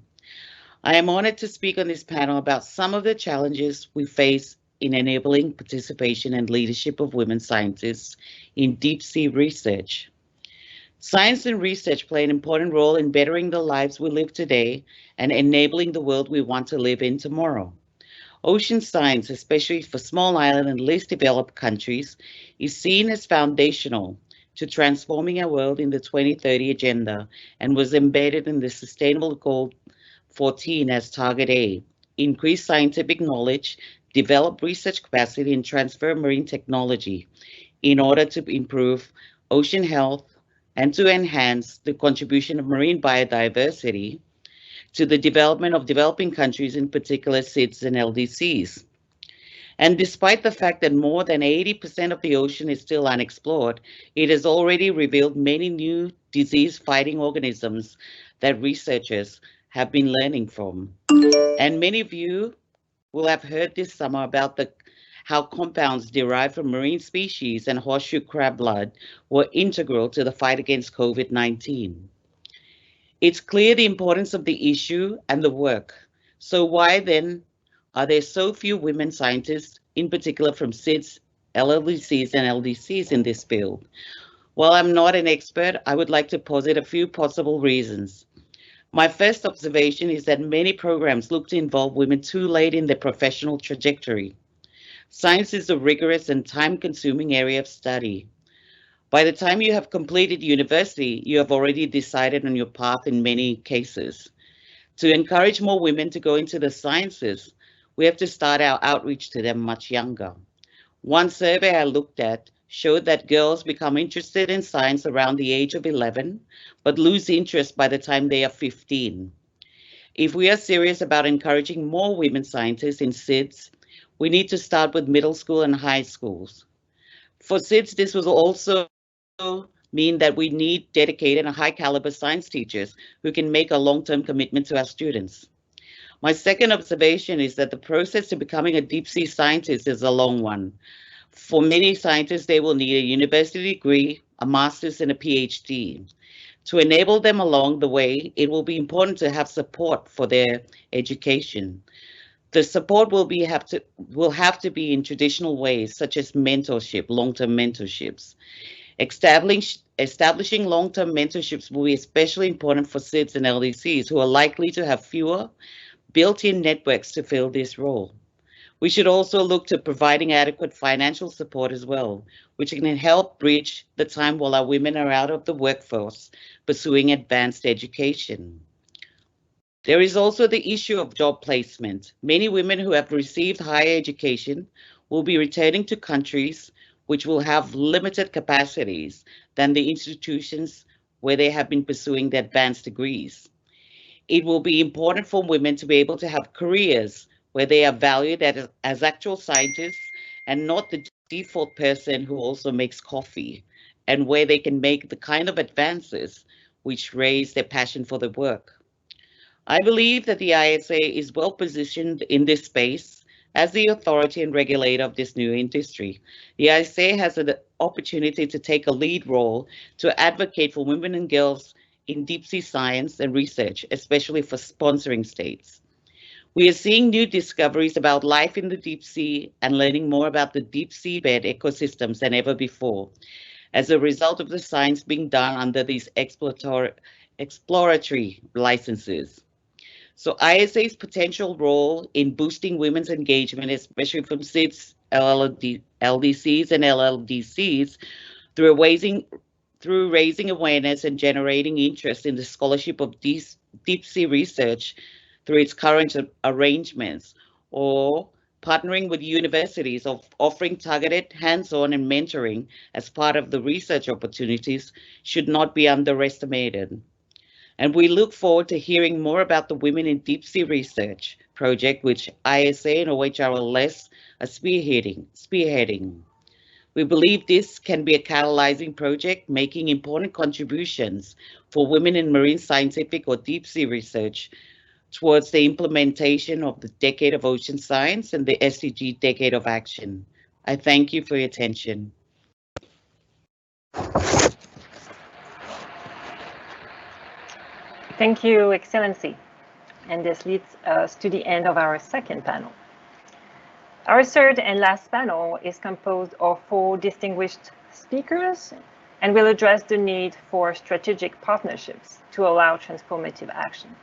Speaker 10: I am honored to speak on this panel about some of the challenges we face in enabling participation and leadership of women scientists in deep sea research. Science and research play an important role in bettering the lives we live today and enabling the world we want to live in tomorrow. Ocean science, especially for small island and least developed countries, is seen as foundational to transforming our world in the 2030 agenda and was embedded in the Sustainable Goal 14 as Target A. Increase scientific knowledge, develop research capacity, and transfer marine technology in order to improve ocean health and to enhance the contribution of marine biodiversity to the development of developing countries, in particular SIDS and LDCs. And despite the fact that more than 80% of the ocean is still unexplored, it has already revealed many new disease-fighting organisms that researchers have been learning from. And many of you will have heard this summer about how compounds derived from marine species and horseshoe crab blood were integral to the fight against COVID-19. It's clear the importance of the issue and the work. So why then are there so few women scientists, in particular from SIDS, LLDCs, and LDCs in this field? While I'm not an expert, I would like to posit a few possible reasons. My first observation is that many programs look to involve women too late in their professional trajectory. Science is a rigorous and time-consuming area of study. By the time you have completed university, you have already decided on your path in many cases. To encourage more women to go into the sciences, we have to start our outreach to them much younger. One survey I looked at showed that girls become interested in science around the age of 11, but lose interest by the time they are 15. If we are serious about encouraging more women scientists in SIDS, we need to start with middle school and high schools. For SIDS, this will also mean that we need dedicated and high caliber science teachers who can make a long-term commitment to our students. My second observation is that the process to becoming a deep sea scientist is a long one. For many scientists, they will need a university degree, a master's, and a PhD. To enable them along the way, it will be important to have support for their education. The support will have to be in traditional ways, such as mentorship, long-term mentorships. Establishing long-term mentorships will be especially important for SIDS and LDCs, who are likely to have fewer built-in networks to fill this role. We should also look to providing adequate financial support as well, which can help bridge the time while our women are out of the workforce pursuing advanced education. There is also the issue of job placement. Many women who have received higher education will be returning to countries which will have limited capacities than the institutions where they have been pursuing their advanced degrees. It will be important for women to be able to have careers where they are valued as actual scientists and not the default person who also makes coffee, and where they can make the kind of advances which raise their passion for the work. I believe that the ISA is well positioned in this space as the authority and regulator of this new industry. The ISA has an opportunity to take a lead role to advocate for women and girls in deep sea science and research, especially for sponsoring states. We are seeing new discoveries about life in the deep sea and learning more about the deep seabed ecosystems than ever before, as a result of the science being done under these exploratory licenses. So ISA's potential role in boosting women's engagement, especially from SIDS, LDCs, and LLDCs, through raising awareness and generating interest in the scholarship of deep sea research through its current arrangements, or partnering with universities of offering targeted hands-on and mentoring as part of the research opportunities should not be underestimated. And we look forward to hearing more about the Women in Deep Sea Research project, which ISA and OHRLLS are spearheading. We believe this can be a catalyzing project, making important contributions for women in marine scientific or deep sea research towards the implementation of the Decade of Ocean Science and the SDG Decade of Action. I thank you for your attention.
Speaker 1: Thank you, Excellency. And this leads us to the end of our second panel. Our third and last panel is composed of 4 distinguished speakers and will address the need for strategic partnerships to allow transformative action.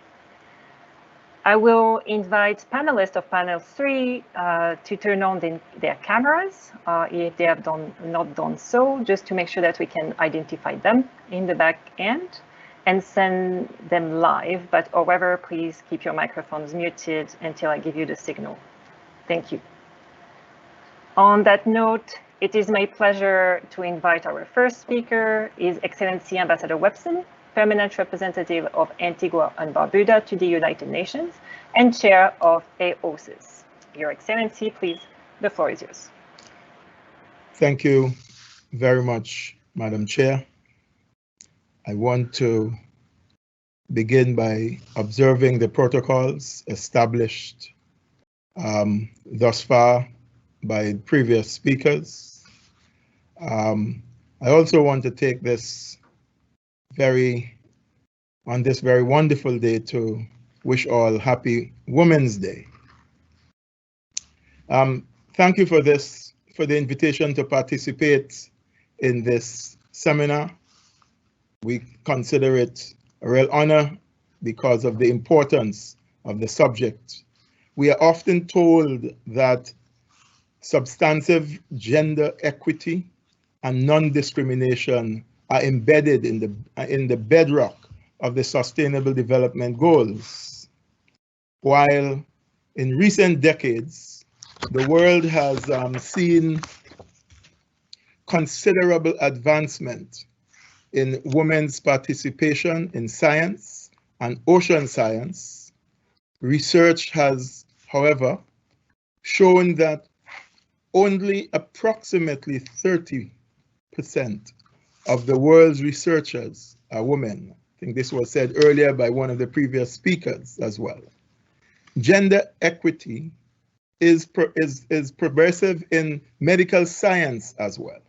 Speaker 1: I will invite panelists of panel 3 to turn on their cameras if they have not done so, just to make sure that we can identify them in the back end and send them live. But however, please keep your microphones muted until I give you the signal. Thank you. On that note, it is my pleasure to invite our first speaker, His Excellency Ambassador Webson, Permanent Representative of Antigua and Barbuda to the United Nations and Chair of AOSIS. Your Excellency, please, the floor is yours.
Speaker 11: Thank you very much, Madam Chair. I want to begin by observing the protocols established thus far by previous speakers. I also want to take this on this very wonderful day to wish all happy Women's Day. Thank you for the invitation to participate in this seminar. We consider it a real honor because of the importance of the subject. We are often told that substantive gender equity and non-discrimination are embedded in the bedrock of the Sustainable Development Goals. While in recent decades, the world has seen considerable advancement in women's participation in science and ocean science, research has, however, shown that only approximately 30% of the world's researchers are women. I think this was said earlier by one of the previous speakers as well. Gender equity is progressive in medical science as well,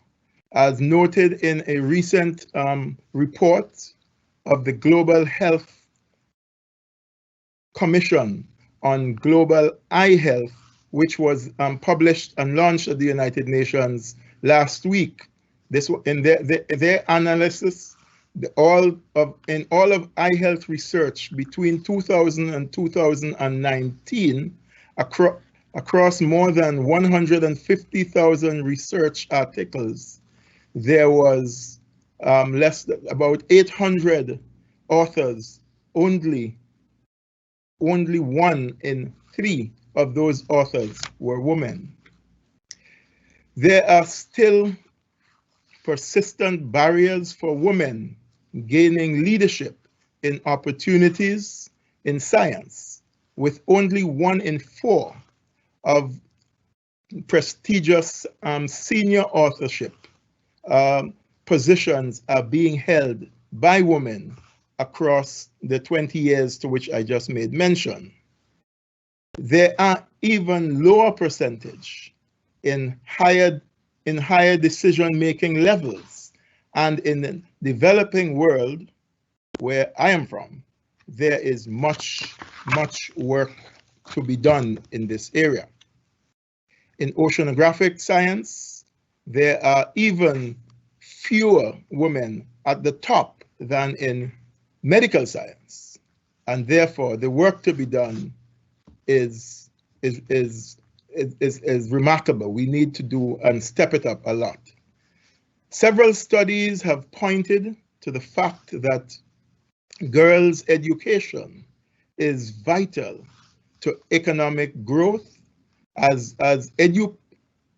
Speaker 11: as noted in a recent report of the Global Health Commission on Global Eye Health, which was published and launched at the United Nations last week. This in their analysis, in all of eye health research between 2000 and 2019, across more than 150,000 research articles, there was about 800 authors. Only 1 in 3 of those authors were women. There are still persistent barriers for women gaining leadership in opportunities in science, with only 1 in 4 of prestigious senior authorship positions are being held by women across the 20 years to which I just made mention. There are even lower percentage in higher decision-making levels, and in the developing world where I am from, there is much work to be done in this area. In oceanographic science, there are even fewer women at the top than in medical science, and therefore the work to be done is remarkable. We need to do and step it up a lot. Several studies have pointed to the fact that girls' education is vital to economic growth as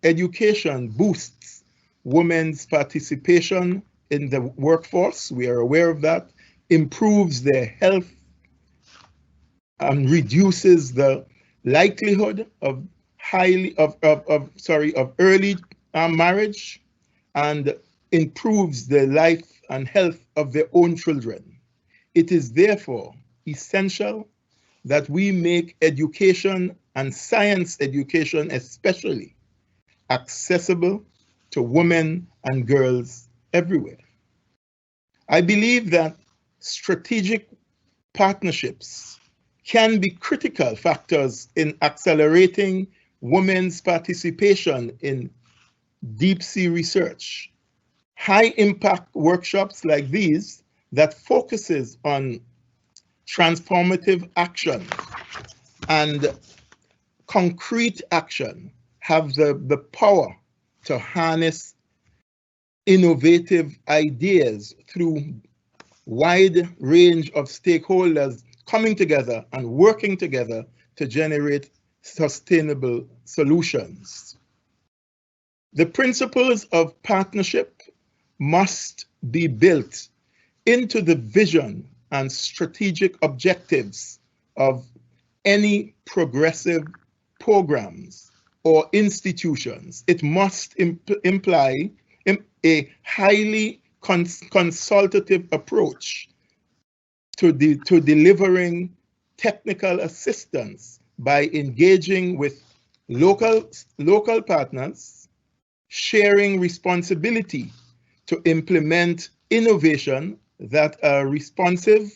Speaker 11: education boosts women's participation in the workforce. We are aware of that, improves their health and reduces the likelihood of early marriage, and improves the life and health of their own children. It is therefore essential that we make education and science education especially accessible to women and girls everywhere. I believe that strategic partnerships can be critical factors in accelerating women's participation in deep sea research. High impact workshops like these that focuses on transformative action and concrete action have the power to harness innovative ideas through wide range of stakeholders coming together and working together to generate sustainable solutions. The principles of partnership must be built into the vision and strategic objectives of any progressive programs or institutions. It must imply a highly consultative approach to delivering technical assistance by engaging with local partners, sharing responsibility to implement innovation that are responsive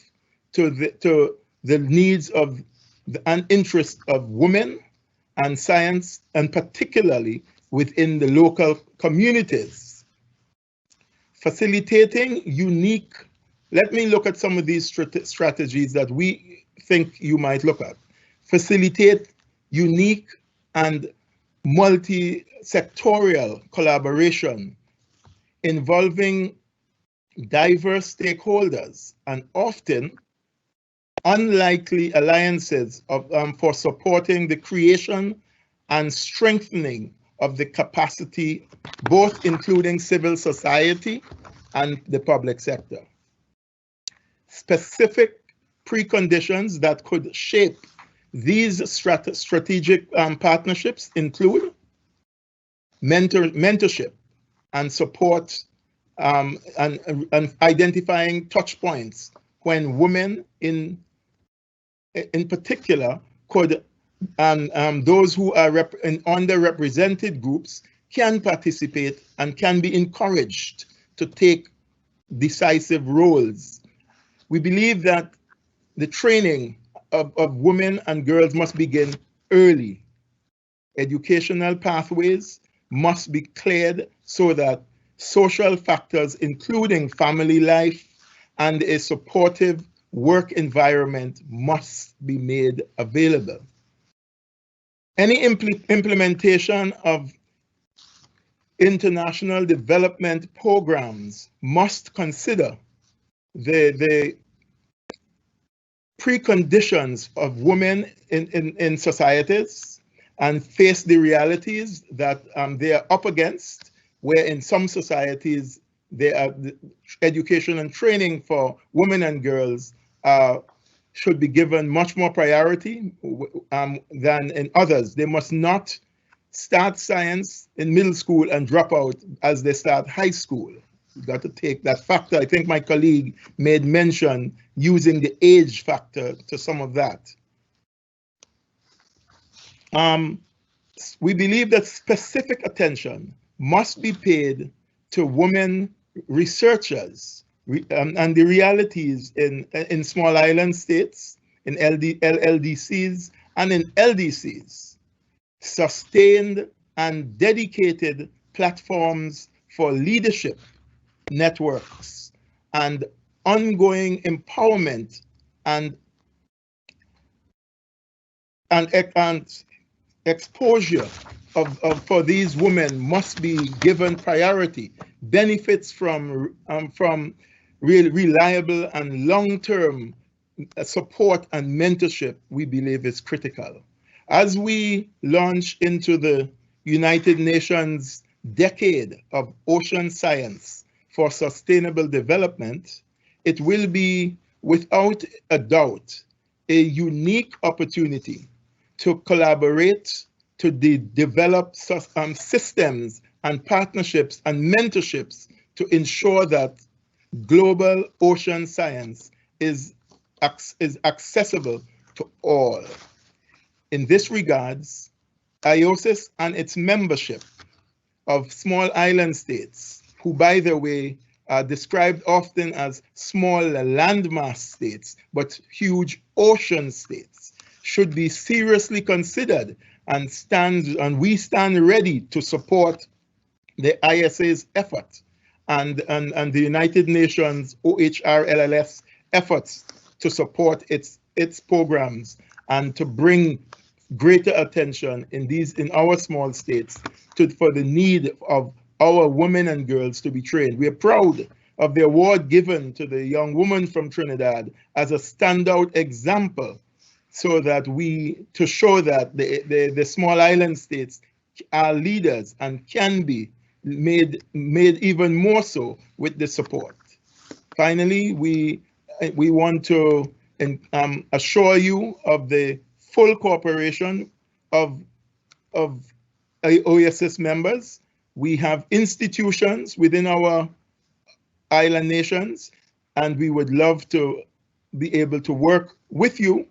Speaker 11: to the needs of and interests of women and science, and particularly within the local communities. Facilitating unique, let me look at some of these strategies that we think you might look at. Facilitate unique and multi-sectorial collaboration involving diverse stakeholders and often unlikely alliances for supporting the creation and strengthening of the capacity, both including civil society and the public sector. Specific preconditions that could shape these strategic partnerships include mentorship and support and identifying touch points when women in particular could, those who are in underrepresented groups can participate and can be encouraged to take decisive roles. We believe that the training of women and girls must begin early. Educational pathways must be cleared so that social factors, including family life and a supportive work environment, must be made available. Any implementation of international development programs must consider the preconditions of women in societies and face the realities that they are up against, where in some societies the education and training for women and girls should be given much more priority than in others. They must not start science in middle school and drop out as they start high school. You've got to take that factor. I think my colleague made mention using the age factor to some of that. We believe that specific attention must be paid to women researchers and the realities in small island states, in LLDCs, and in LDCs, sustained and dedicated platforms for leadership networks and ongoing empowerment and exposure for these women must be given priority. Benefits from reliable and long-term support and mentorship, we believe, is critical. As we launch into the United Nations Decade of Ocean Science for Sustainable Development, it will be, without a doubt, a unique opportunity to collaborate, to develop systems and partnerships and mentorships to ensure that global ocean science is accessible to all. In this regards, IOSIS and its membership of small island states, who, by the way, are described often as small landmass states, but huge ocean states, should be seriously considered, and we stand ready to support the ISA's effort and the United Nations OHRLLS efforts to support its programs and to bring greater attention in our small states for the need of our women and girls to be trained. We are proud of the award given to the young woman from Trinidad as a standout example, so that to show that the small island states are leaders and can be made even more so with the support. Finally, we want to assure you of the full cooperation of OASIS members. We have institutions within our island nations, and we would love to be able to work with you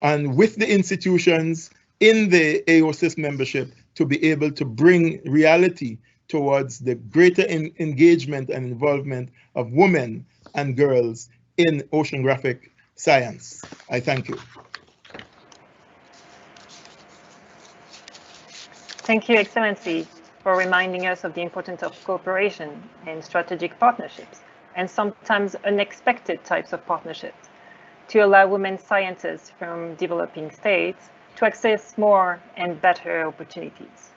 Speaker 11: and with the institutions in the AOSIS membership to be able to bring reality towards the greater engagement and involvement of women and girls in oceanographic science. I thank you.
Speaker 1: Thank you, Excellency, for reminding us of the importance of cooperation and strategic partnerships, and sometimes unexpected types of partnerships, to allow women scientists from developing states to access more and better opportunities.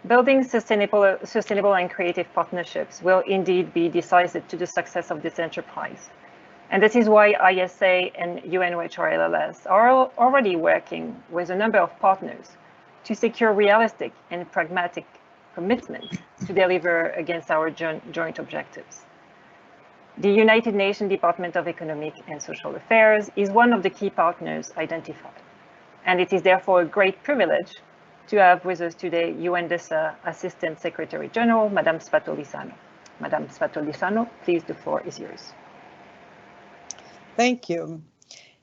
Speaker 1: Building sustainable and creative partnerships will indeed be decisive to the success of this enterprise. And this is why ISA and UN-OHRLLS are already working with a number of partners to secure realistic and pragmatic commitments to deliver against our joint objectives. The United Nations Department of Economic and Social Affairs is one of the key partners identified, and it is therefore a great privilege to have with us today UNDESA Assistant Secretary General, Madame Spatolisano. Madame Spatolisano, please, the floor is yours.
Speaker 12: Thank you.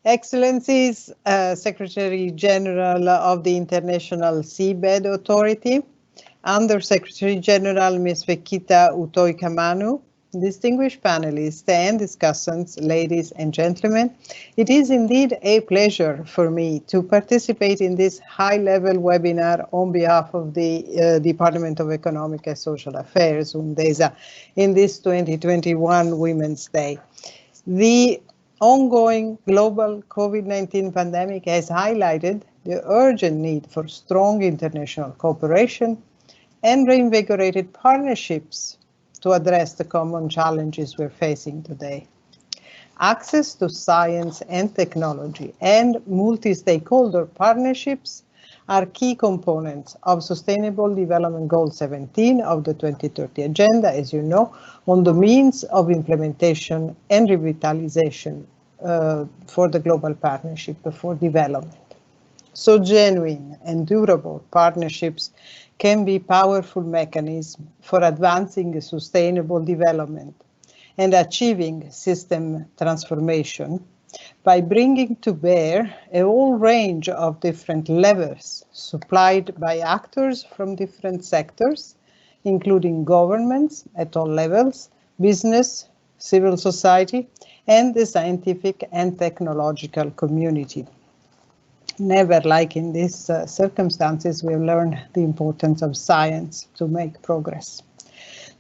Speaker 12: Excellencies, Secretary General of the International Seabed Authority, Under Secretary General Ms. Fekita Utoikamanu, distinguished panelists and discussants, ladies and gentlemen, it is indeed a pleasure for me to participate in this high-level webinar on behalf of the Department of Economic and Social Affairs, UNDESA, in this 2021 Women's Day. The ongoing global COVID-19 pandemic has highlighted the urgent need for strong international cooperation and reinvigorated partnerships to address the common challenges we're facing today. Access to science and technology and multi-stakeholder partnerships are key components of Sustainable Development Goal 17 of the 2030 Agenda, as you know, on the means of implementation and revitalization for the Global Partnership for Development. So genuine and durable partnerships can be powerful mechanisms for advancing sustainable development and achieving system transformation by bringing to bear a whole range of different levers supplied by actors from different sectors, including governments at all levels, business, civil society, and the scientific and technological community. Never, like in these circumstances, we've learned the importance of science to make progress.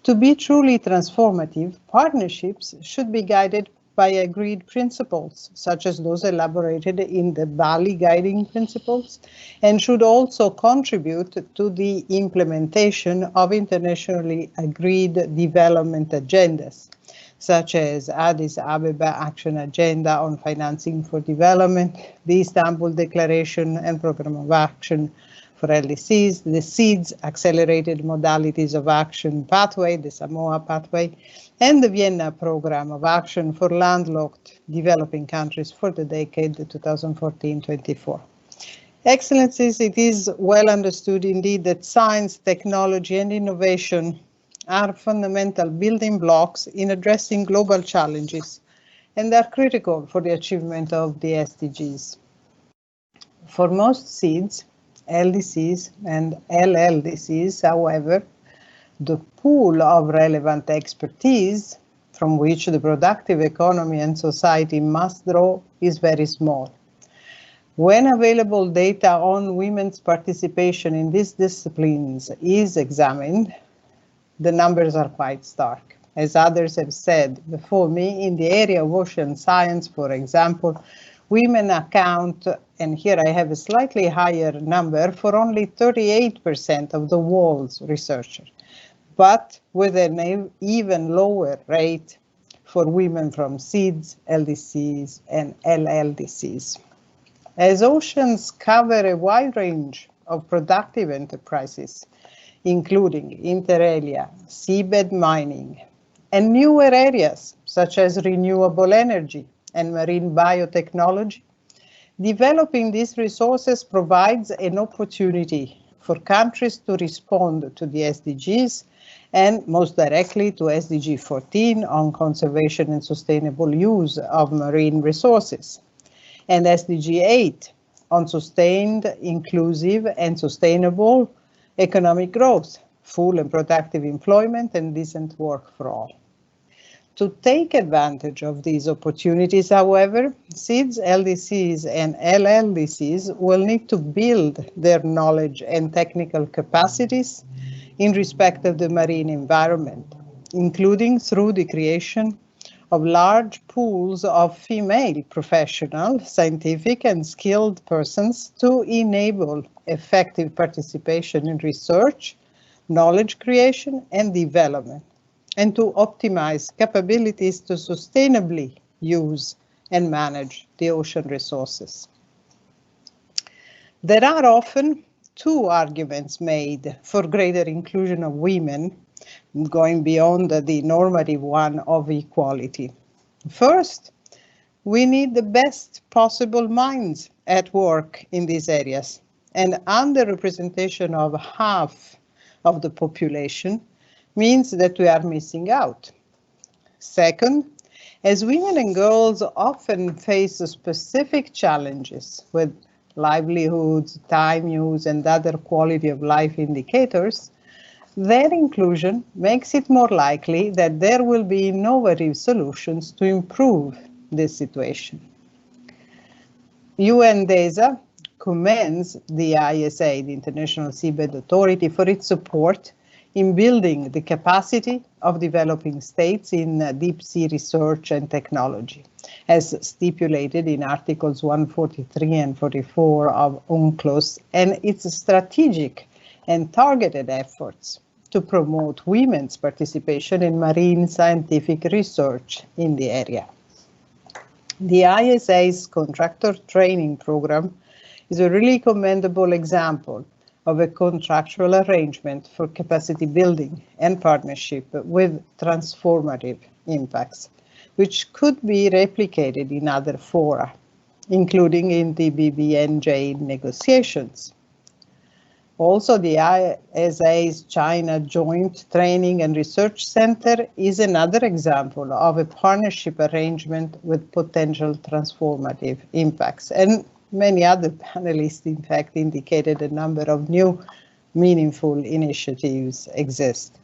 Speaker 12: To be truly transformative, partnerships should be guided by agreed principles, such as those elaborated in the Bali Guiding Principles, and should also contribute to the implementation of internationally agreed development agendas, such as Addis Ababa Action Agenda on Financing for Development, the Istanbul Declaration and Program of Action for LDCs, the SEEDS Accelerated Modalities of Action Pathway, the Samoa Pathway, and the Vienna Program of Action for Landlocked Developing Countries for the decade 2014-24. Excellencies, it is well understood indeed that science, technology, and innovation are fundamental building blocks in addressing global challenges and are critical for the achievement of the SDGs. For most SEEDs, LDCs and LLDCs, however, the pool of relevant expertise from which the productive economy and society must draw is very small. When available data on women's participation in these disciplines is examined, the numbers are quite stark. As others have said before me, in the area of ocean science, for example, women account, and here I have a slightly higher number, for only 38% of the world's researchers, but with an even lower rate for women from SEEDs, LDCs, and LLDCs. As oceans cover a wide range of productive enterprises, including inter alia, seabed mining, and newer areas such as renewable energy and marine biotechnology, developing these resources provides an opportunity for countries to respond to the SDGs and most directly to SDG 14 on conservation and sustainable use of marine resources, and SDG 8 on sustained, inclusive, and sustainable economic growth, full and productive employment, and decent work for all. To take advantage of these opportunities, however, SEEDs, LDCs, and LLDCs will need to build their knowledge and technical capacities in respect of the marine environment, including through the creation of large pools of female professional, scientific, and skilled persons to enable effective participation in research, knowledge creation, and development, and to optimize capabilities to sustainably use and manage the ocean resources. There are often two arguments made for greater inclusion of women, going beyond the normative one of equality. First, we need the best possible minds at work in these areas, and underrepresentation of half of the population means that we are missing out. Second, as women and girls often face specific challenges with livelihoods, time use, and other quality of life indicators, their inclusion makes it more likely that there will be innovative solutions to improve this situation. UNDESA commends the ISA, the International Seabed Authority, for its support in building the capacity of developing states in deep sea research and technology, as stipulated in Articles 143 and 44 of UNCLOS, and its strategic and targeted efforts to promote women's participation in marine scientific research in the area. The ISA's contractor training program is a really commendable example of a contractual arrangement for capacity building and partnership with transformative impacts, which could be replicated in other fora, including in the BBNJ negotiations. Also, the ISA's China Joint Training and Research Center is another example of a partnership arrangement with potential transformative impacts. And many other panelists, in fact, indicated a number of new meaningful initiatives exist.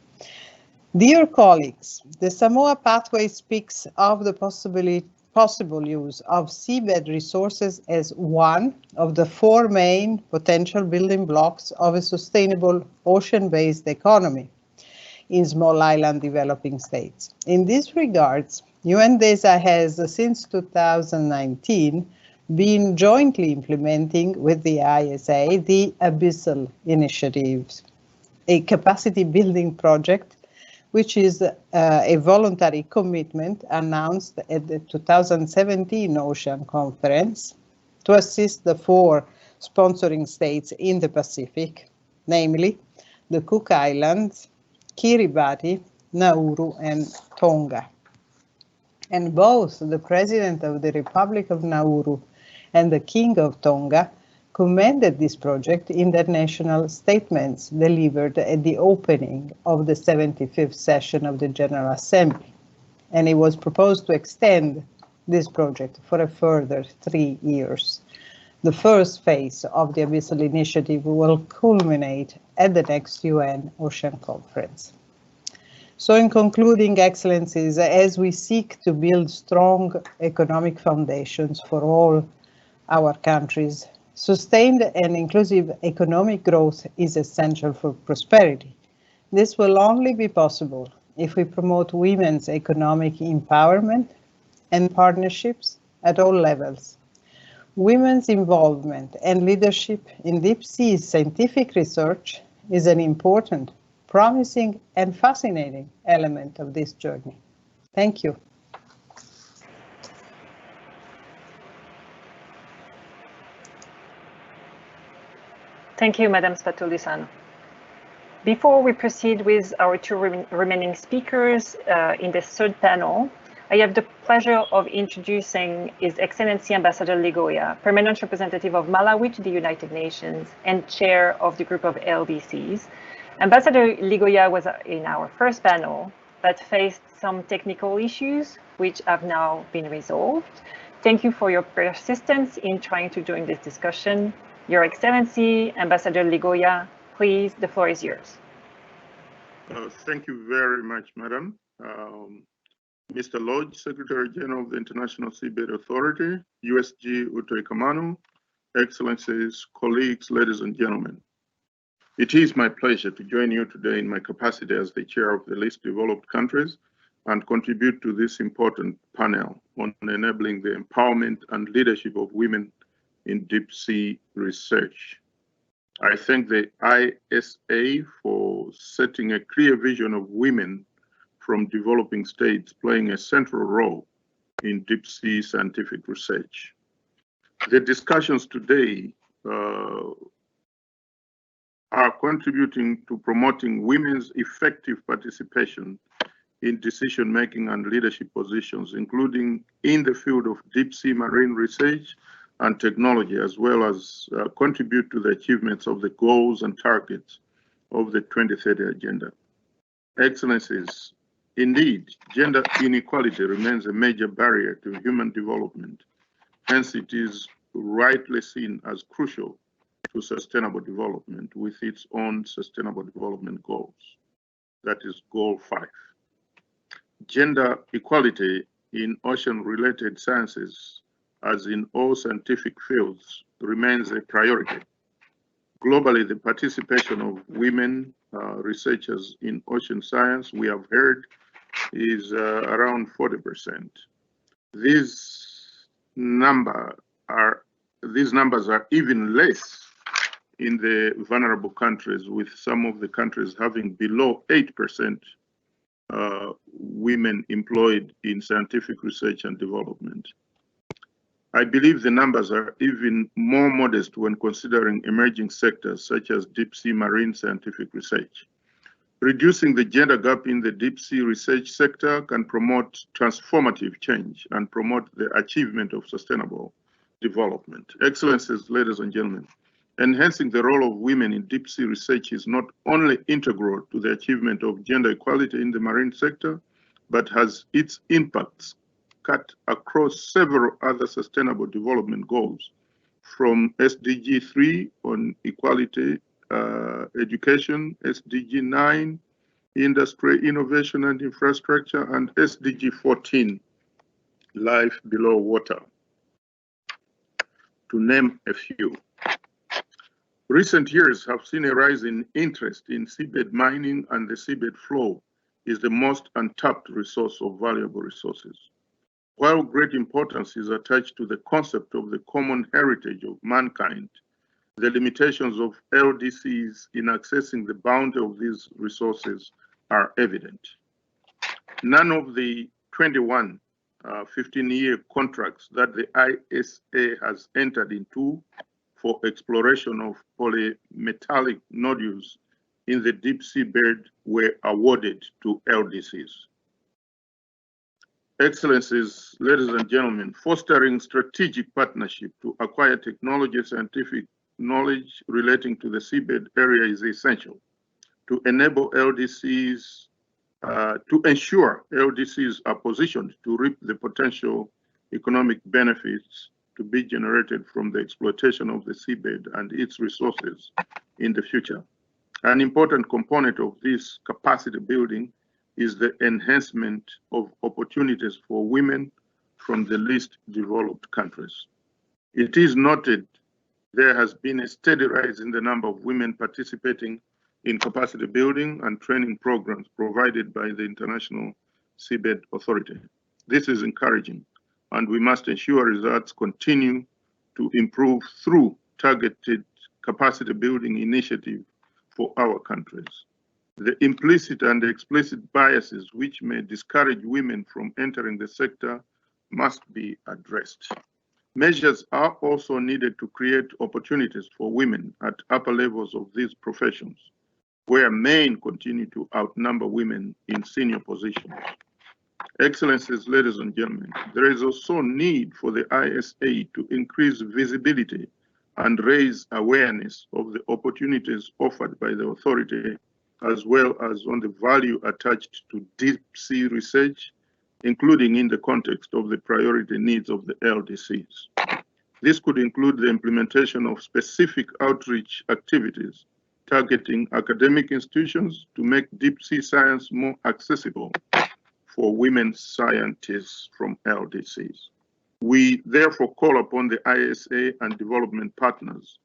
Speaker 12: Dear colleagues, the Samoa Pathway speaks of the possible use of seabed resources as one of the four main potential building blocks of a sustainable ocean-based economy in small island developing states. In these regards, UNDESA has, since 2019, been jointly implementing with the ISA the Abyssal Initiatives, a capacity building project which is a voluntary commitment announced at the 2017 Ocean Conference to assist the four sponsoring states in the Pacific, namely the Cook Islands, Kiribati, Nauru, and Tonga. And both the President of the Republic of Nauru and the King of Tonga commended this project in their national statements delivered at the opening of the 75th session of the General Assembly. And it was proposed to extend this project for a further 3 years. The first phase of the Abyssal Initiative will culminate at the next UN Ocean Conference. So in concluding, Excellencies, as we seek to build strong economic foundations for all our countries, sustained and inclusive economic growth is essential for prosperity. This will only be possible if we promote women's economic empowerment and partnerships at all levels. Women's involvement and leadership in deep sea scientific research is an important, promising, and fascinating element of this journey. Thank you.
Speaker 1: Thank you, Madam Spatulisano. Before we proceed with our two remaining speakers in the third panel, I have the pleasure of introducing His Excellency Ambassador Ligoya, Permanent Representative of Malawi to the United Nations and Chair of the group of LDCs. Ambassador Ligoya was in our first panel, but faced some technical issues which have now been resolved. Thank you for your persistence in trying to join this discussion. Your Excellency, Ambassador Ligoya, please, the floor is yours.
Speaker 13: Thank you very much, Madam. Mr. Lodge, Secretary General of the International Seabed Authority, USG Utoi Kamanu, Excellencies, colleagues, ladies and gentlemen. It is my pleasure to join you today in my capacity as the chair of the least developed countries and contribute to this important panel on enabling the empowerment and leadership of women in deep sea research. I thank the ISA for setting a clear vision of women from developing states playing a central role in deep sea scientific research. The discussions today are contributing to promoting women's effective participation in decision-making and leadership positions, including in the field of deep sea marine research and technology, as well as contribute to the achievements of the goals and targets of the 2030 Agenda. Excellencies, indeed, gender inequality remains a major barrier to human development. Hence, it is rightly seen as crucial to sustainable development with its own sustainable development goals. That is Goal 5. Gender equality in ocean-related sciences, as in all scientific fields, remains a priority. Globally, the participation of women researchers in ocean science, we have heard, is around 40%. These numbers are even less in the vulnerable countries, with some of the countries having below 8% women employed in scientific research and development. I believe the numbers are even more modest when considering emerging sectors such as deep sea marine scientific research. Reducing the gender gap in the deep sea research sector can promote transformative change and promote the achievement of sustainable development. Excellencies, ladies and gentlemen, enhancing the role of women in deep sea research is not only integral to the achievement of gender equality in the marine sector, but has its impacts cut across several other sustainable development goals, from SDG 3 on equality, education, SDG 9, industry, innovation and infrastructure, and SDG 14, life below water, to name a few. Recent years have seen a rise in interest in seabed mining, and the seabed floor is the most untapped resource of valuable resources. While great importance is attached to the concept of the common heritage of mankind, the limitations of LDCs in accessing the bounty of these resources are evident. None of the 21 15-year contracts that the ISA has entered into for exploration of polymetallic nodules in the deep sea bed were awarded to LDCs. Excellencies, ladies and gentlemen, fostering strategic partnership to acquire technology, scientific knowledge relating to the seabed area is essential to enable LDCs, to ensure LDCs are positioned to reap the potential economic benefits to be generated from the exploitation of the seabed and its resources in the future. An important component of this capacity building is the enhancement of opportunities for women from the least developed countries. It is noted there has been a steady rise in the number of women participating in capacity building and training programs provided by the International Seabed Authority. This is encouraging, and we must ensure results continue to improve through targeted capacity building initiative for our countries. The implicit and explicit biases which may discourage women from entering the sector must be addressed. Measures are also needed to create opportunities for women at upper levels of these professions, where men continue to outnumber women in senior positions. Excellencies, ladies and gentlemen, there is also need for the ISA to increase visibility and raise awareness of the opportunities offered by the authority, as well as on the value attached to deep sea research, including in the context of the priority needs of the LDCs. This could include the implementation of specific outreach activities targeting academic institutions to make deep sea science more accessible for women scientists from LDCs. We therefore call upon the ISA and development partners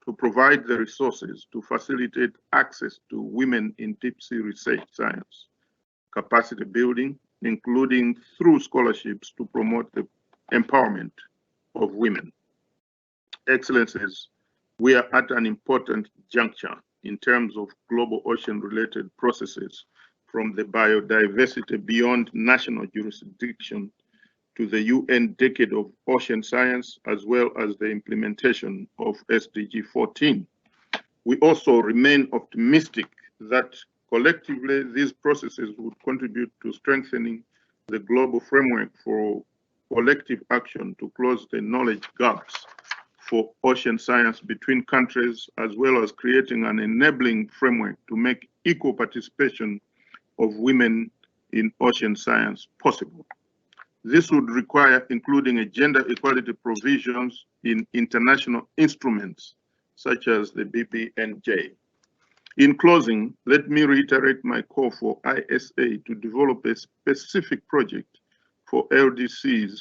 Speaker 13: to provide the resources to facilitate access to women in deep sea research science, capacity building, including through scholarships to promote the empowerment of women. Excellencies, we are at an important juncture in terms of global ocean-related processes, from the biodiversity beyond national jurisdiction to the UN Decade of Ocean Science, as well as the implementation of SDG 14. We also remain optimistic that collectively these processes would contribute to strengthening the global framework for collective action to close the knowledge gaps for ocean science between countries, as well as creating an enabling framework to make equal participation of women in ocean science possible. This would require including a gender equality provisions in international instruments such as the BBNJ. In closing, let me reiterate my call for ISA to develop a specific project for LDCs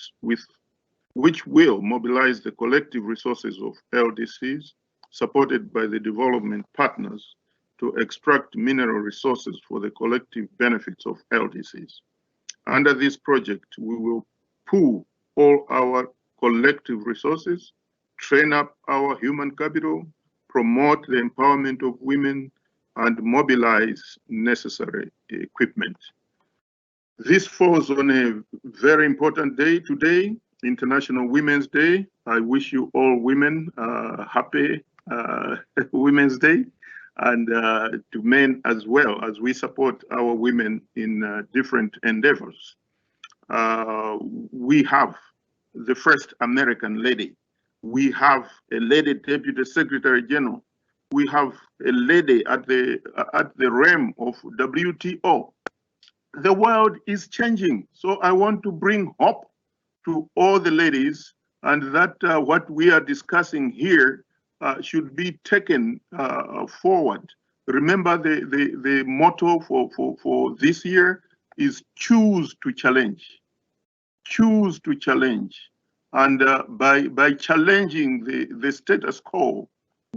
Speaker 13: which will mobilize the collective resources of LDCs supported by the development partners to extract mineral resources for the collective benefits of LDCs. Under this project, we will pool all our collective resources, train up our human capital, promote the empowerment of women, and mobilize necessary equipment. This falls on a very important day today, International Women's Day. I wish you all women happy Women's Day, and to men as well, as we support our women in different endeavors. We have the first American lady. We have a lady Deputy Secretary General. We have a lady at the realm of WTO. The world is changing, so I want to bring hope to all the ladies, and that what we are discussing here should be taken forward. Remember, the motto for this year is choose to challenge. choose to challenge. And by challenging the status quo,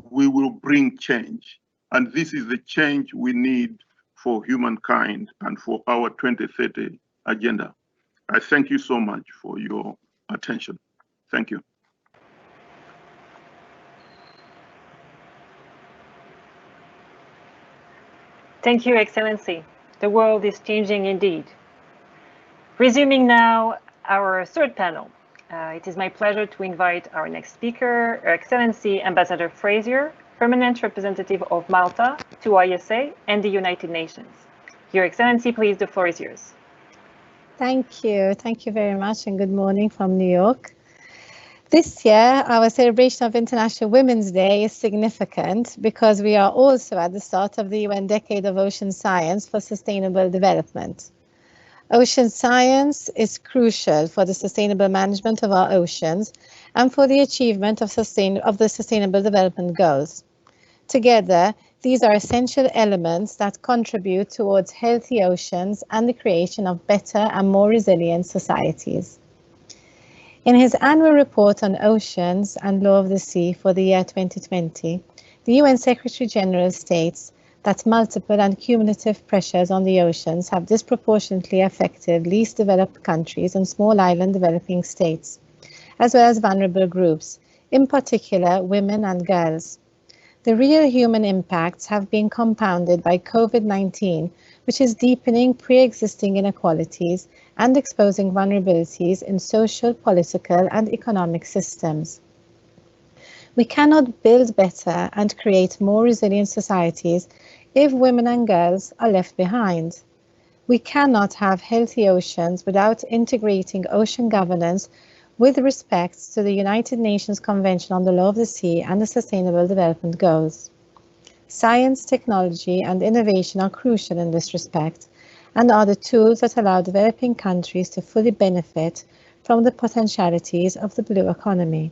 Speaker 13: we will bring change. And this is the change we need for humankind and for our 2030 agenda. I thank you so much for your attention. Thank you.
Speaker 1: Thank you, Excellency. The world is changing indeed. Resuming now our third panel. It is my pleasure to invite our next speaker, Her Excellency Ambassador Fraser, Permanent Representative of Malta to ISA and the United Nations. Your Excellency, please, the floor is yours.
Speaker 14: Thank you. Thank you very much, and good morning from New York. This year, our celebration of International Women's Day is significant because we are also at the start of the UN Decade of Ocean Science for Sustainable Development. Ocean science is crucial for the sustainable management of our oceans and for the achievement of the Sustainable Development Goals. Together, these are essential elements that contribute towards healthy oceans and the creation of better and more resilient societies. In his annual report on oceans and law of the sea for the year 2020, the UN Secretary General states that multiple and cumulative pressures on the oceans have disproportionately affected least developed countries and small island developing states, as well as vulnerable groups, in particular women and girls. The real human impacts have been compounded by COVID-19, which is deepening pre-existing inequalities and exposing vulnerabilities in social, political, and economic systems. We cannot build better and create more resilient societies if women and girls are left behind. We cannot have healthy oceans without integrating ocean governance with respect to the United Nations Convention on the Law of the Sea and the Sustainable Development Goals. Science, technology, and innovation are crucial in this respect and are the tools that allow developing countries to fully benefit from the potentialities of the blue economy.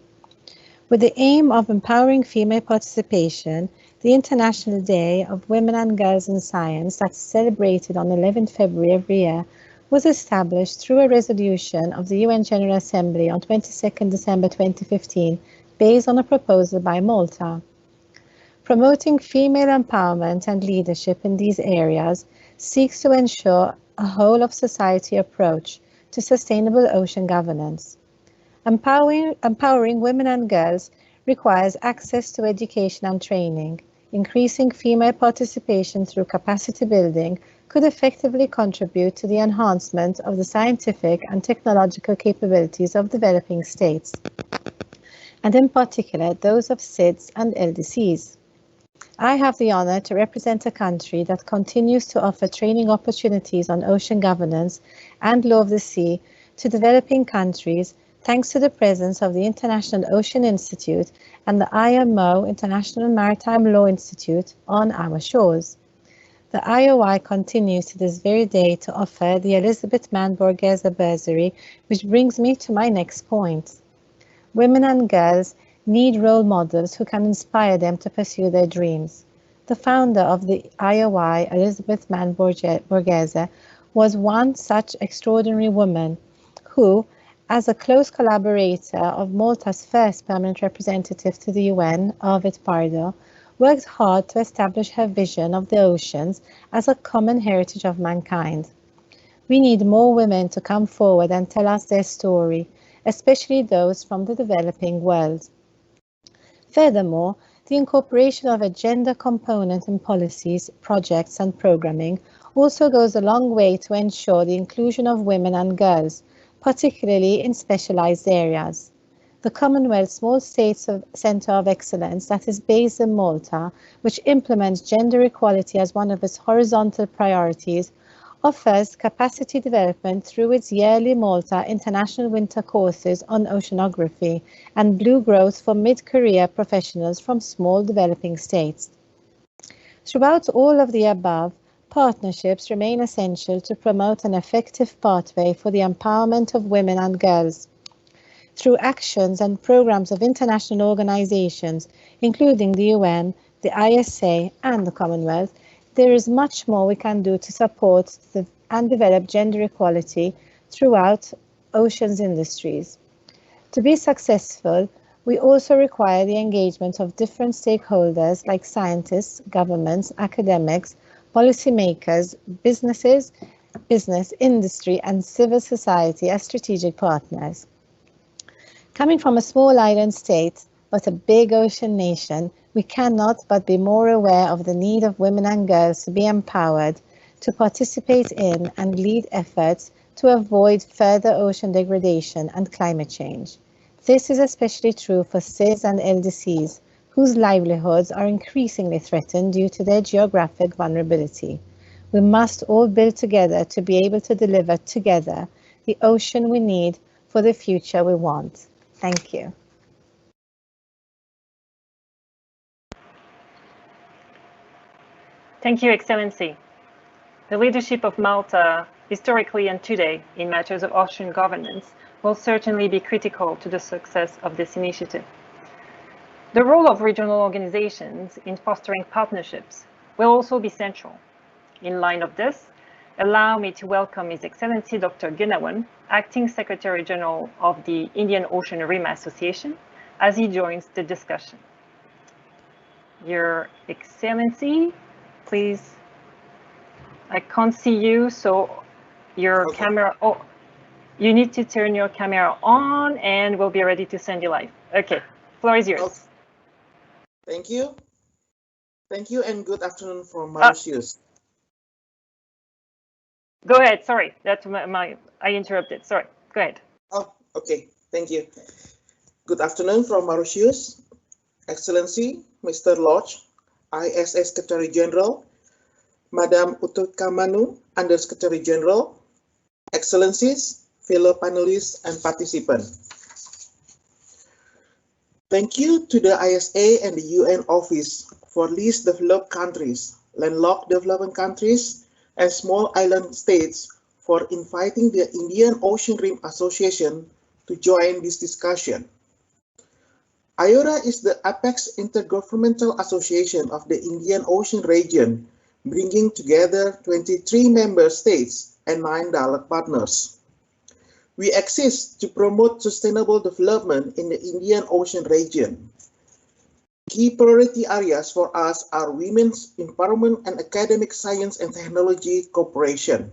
Speaker 14: With the aim of empowering female participation, the International Day of Women and Girls in Science, that's celebrated on 11 February every year, was established through a resolution of the UN General Assembly on 22 December 2015, based on a proposal by Malta. Promoting female empowerment and leadership in these areas seeks to ensure a whole-of-society approach to sustainable ocean governance. Empowering women and girls requires access to education and training. Increasing female participation through capacity building could effectively contribute to the enhancement of the scientific and technological capabilities of developing states, and in particular those of SIDS and LDCs. I have the honor to represent a country that continues to offer training opportunities on ocean governance and law of the sea to developing countries thanks to the presence of the International Ocean Institute and the IMO International Maritime Law Institute on our shores. The IOI continues to this very day to offer the Elizabeth Mann Borghese Bursary, which brings me to my next point. Women and girls need role models who can inspire them to pursue their dreams. The founder of the IOI, Elizabeth Mann Borghese, was one such extraordinary woman who, as a close collaborator of Malta's first permanent representative to the UN, Arvid Pardo, worked hard to establish her vision of the oceans as a common heritage of mankind. We need more women to come forward and tell us their story, especially those from the developing world. Furthermore, the incorporation of a gender component in policies, projects, and programming also goes a long way to ensure the inclusion of women and girls, particularly in specialized areas. The Commonwealth Small States Centre of Excellence that is based in Malta, which implements gender equality as one of its horizontal priorities, offers capacity development through its yearly Malta International Winter Courses on Oceanography and Blue Growth for mid-career professionals from small developing states. Throughout all of the above, partnerships remain essential to promote an effective pathway for the empowerment of women and girls. Through actions and programs of international organizations, including the UN, the ISA, and the Commonwealth, there is much more we can do to support and develop gender equality throughout oceans industries. To be successful, we also require the engagement of different stakeholders like scientists, governments, academics, policymakers, business, industry, and civil society as strategic partners. Coming from a small island state, but a big ocean nation, we cannot but be more aware of the need of women and girls to be empowered to participate in and lead efforts to avoid further ocean degradation and climate change. This is especially true for CIS and LDCs, whose livelihoods are increasingly threatened due to their geographic vulnerability. We must all build together to be able to deliver together the ocean we need for the future we want. Thank you.
Speaker 1: Thank you, Excellency. The leadership of Malta, historically and today, in matters of ocean governance, will certainly be critical to the success of this initiative. The role of regional organizations in fostering partnerships will also be central. In line of this, allow me to welcome His Excellency Dr. Gunawan, Acting Secretary General of the Indian Ocean Rim Association, as he joins the discussion. Your Excellency, please. I can't see you, so your camera, oh, you need to turn your camera on and we'll be ready to send you live. Okay, floor is yours.
Speaker 15: Okay. Thank you. Thank you and good afternoon from Mauritius.
Speaker 1: Go ahead, sorry, that's I interrupted, sorry, go ahead.
Speaker 15: Oh, okay, thank you. Good afternoon from Mauritius. Excellency, Mr. Lodge, ISA Secretary General, Madam Utoikamanu, Under Secretary General, Excellencies, fellow panelists and participants. Thank you to the ISA and the UN Office for least developed countries, landlocked developing countries, and small island states for inviting the Indian Ocean Rim Association to join this discussion. IORA is the apex intergovernmental association of the Indian Ocean region, bringing together 23 member states and 9 dialogue partners. We exist to promote sustainable development in the Indian Ocean region. Key priority areas for us are women's empowerment and academic science and technology cooperation.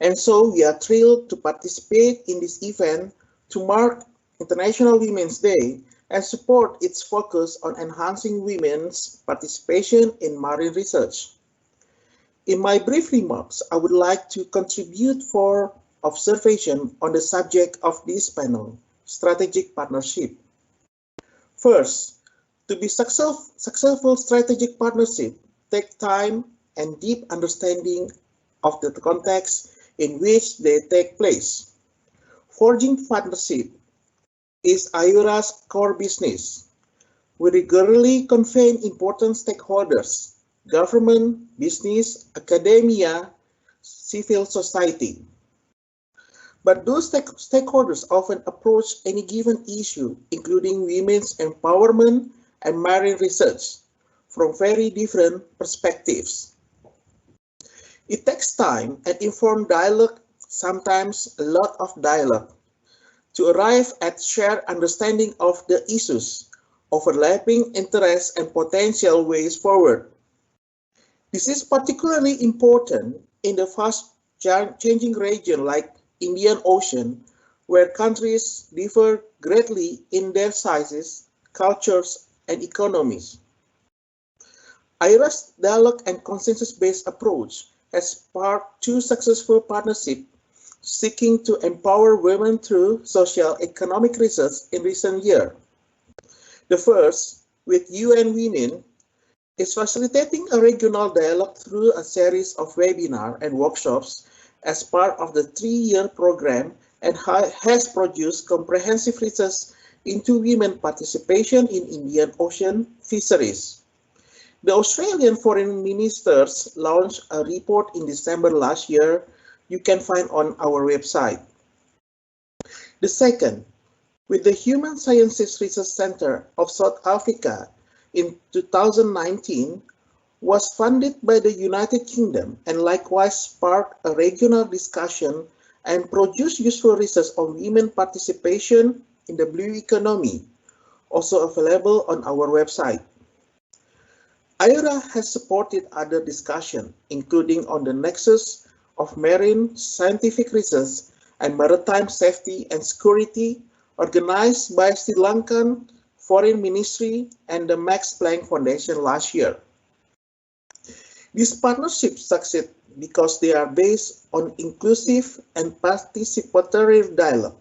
Speaker 15: And so we are thrilled to participate in this event to mark International Women's Day and support its focus on enhancing women's participation in marine research. In my brief remarks, I would like to contribute for observation on the subject of this panel, strategic partnership. First, to be successful strategic partnership take time and deep understanding of the context in which they take place. Forging partnership is IORA's core business. We regularly convene important stakeholders, government, business, academia, civil society. But those stakeholders often approach any given issue, including women's empowerment and marine research, from very different perspectives. It takes time and informed dialogue, sometimes a lot of dialogue, to arrive at shared understanding of the issues, overlapping interests and potential ways forward. This is particularly important in the fast-changing region like Indian Ocean, where countries differ greatly in their sizes, cultures, and economies. IORA's dialogue and consensus-based approach has sparked 2 successful partnerships seeking to empower women through socio-economic research in recent years. The first, with UN Women, is facilitating a regional dialogue through a series of webinars and workshops as part of the 3-year program and has produced comprehensive research into women participation in Indian Ocean fisheries. The Australian foreign ministers launched a report in December last year you can find on our website. The second, with the Human Sciences Research Center of South Africa in 2019, was funded by the United Kingdom and likewise sparked a regional discussion and produce useful research on women participation in the blue economy, also available on our website. IORA has supported other discussion, including on the nexus of marine scientific research and maritime safety and security, organized by Sri Lankan Foreign Ministry and the Max Planck Foundation last year. These partnerships succeed because they are based on inclusive and participatory dialogue,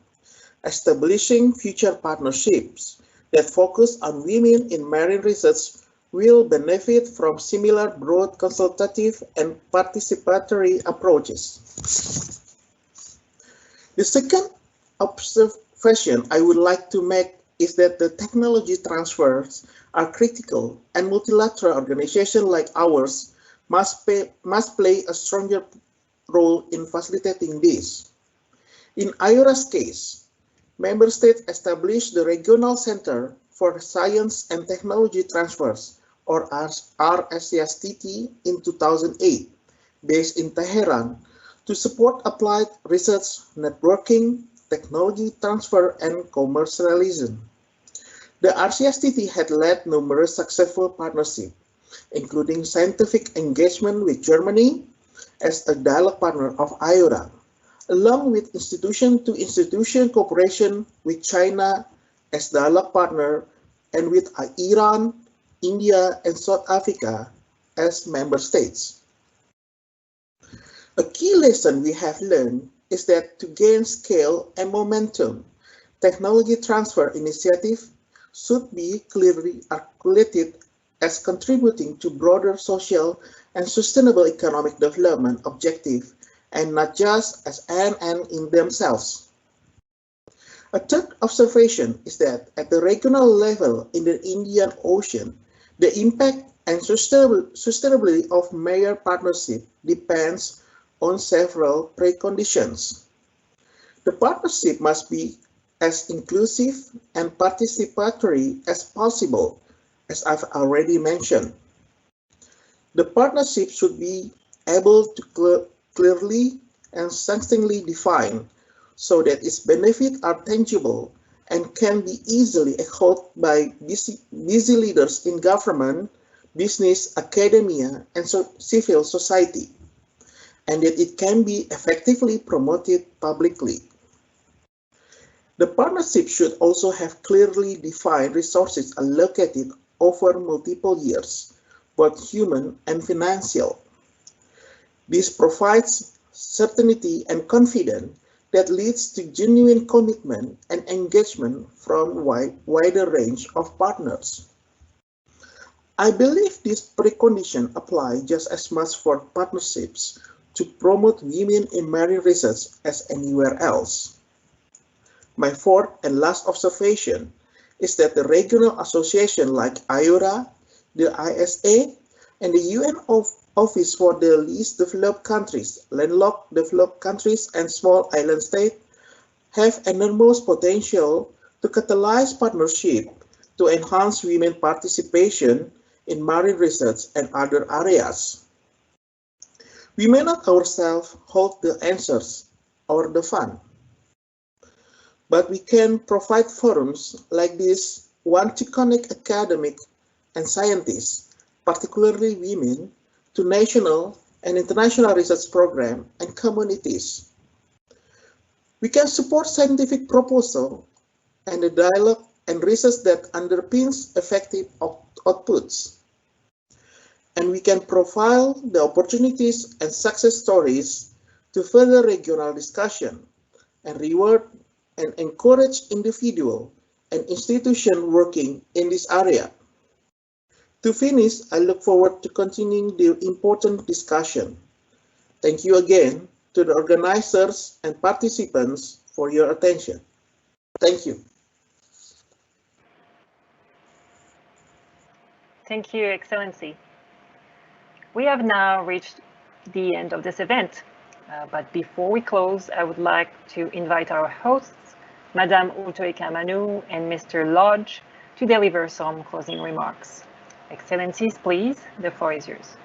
Speaker 15: establishing future partnerships that focus on women in marine research will benefit from similar broad consultative and participatory approaches. The second observation I would like to make is that the technology transfers are critical, and multilateral organizations like ours must play a stronger role in facilitating this. In IORA's case, member states established the Regional Center for Science and Technology Transfers, or RSCSTT, in 2008, based in Tehran, to support applied research, networking, technology transfer, and commercialization. The RCSTT had led numerous successful partnerships, including scientific engagement with Germany as a dialogue partner of IORA, along with institution-to-institution cooperation with China as dialogue partner, and with Iran, India, and South Africa as member states. A key lesson we have learned is that to gain scale and momentum, technology transfer initiatives should be clearly articulated as contributing to broader social and sustainable economic development objectives, and not just as an end in themselves. A third observation is that at the regional level in the Indian Ocean, the impact and sustainability of major partnership depends on several preconditions. The partnership must be as inclusive and participatory as possible, as I've already mentioned. The partnership should be able to clearly and succinctly define so that its benefits are tangible and can be easily echoed by busy leaders in government, business, academia, and civil society, and that it can be effectively promoted publicly. The partnership should also have clearly defined resources allocated over multiple years, both human and financial. This provides certainty and confidence that leads to genuine commitment and engagement from a wider range of partners. I believe these preconditions apply just as much for partnerships to promote women in marine research as anywhere else. My fourth and last observation is that the regional associations like IORA, the ISA, and the UN Office for the Least Developed Countries, landlocked developed countries, and small island states have enormous potential to catalyze partnership to enhance women participation in marine research and other areas. We may not ourselves hold the answers or the fund, but we can provide forums like this one to connect academics and scientists, particularly women, to national and international research programs and communities. We can support scientific proposal and the dialogue and research that underpins effective outputs. And we can profile the opportunities and success stories to further regional discussion and reward and encourage individual and institution working in this area. To finish, I look forward to continuing the important discussion. Thank you again to the organizers and participants for your attention. Thank you.
Speaker 1: Thank you, Excellency. We have now reached the end of this event, but before we close, I would like to invite our hosts, Madame Utoikamanu and Mr. Lodge, to deliver some closing remarks. Excellencies, please, the floor is yours.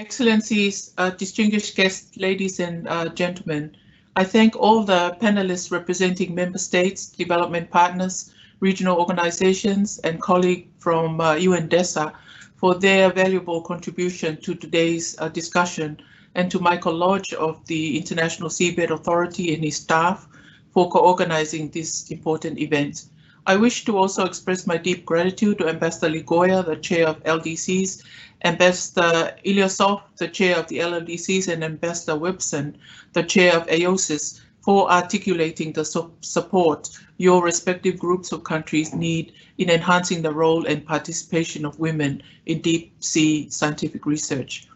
Speaker 3: Excellencies, distinguished guests, ladies and gentlemen, I thank all the panelists representing member states, development partners, regional organizations, and colleagues from UN-DESA for their valuable contribution to today's discussion, and to Michael Lodge of the International Seabed Authority and his staff for co-organizing this important event. I wish to also express my deep gratitude to Ambassador Ligoya, the chair of LDCs, Ambassador Ilyasov, the chair of the LLDCs, and Ambassador Webson, the chair of AOSIS, for articulating the support your respective groups of countries need in enhancing the role and participation of women in deep sea scientific research.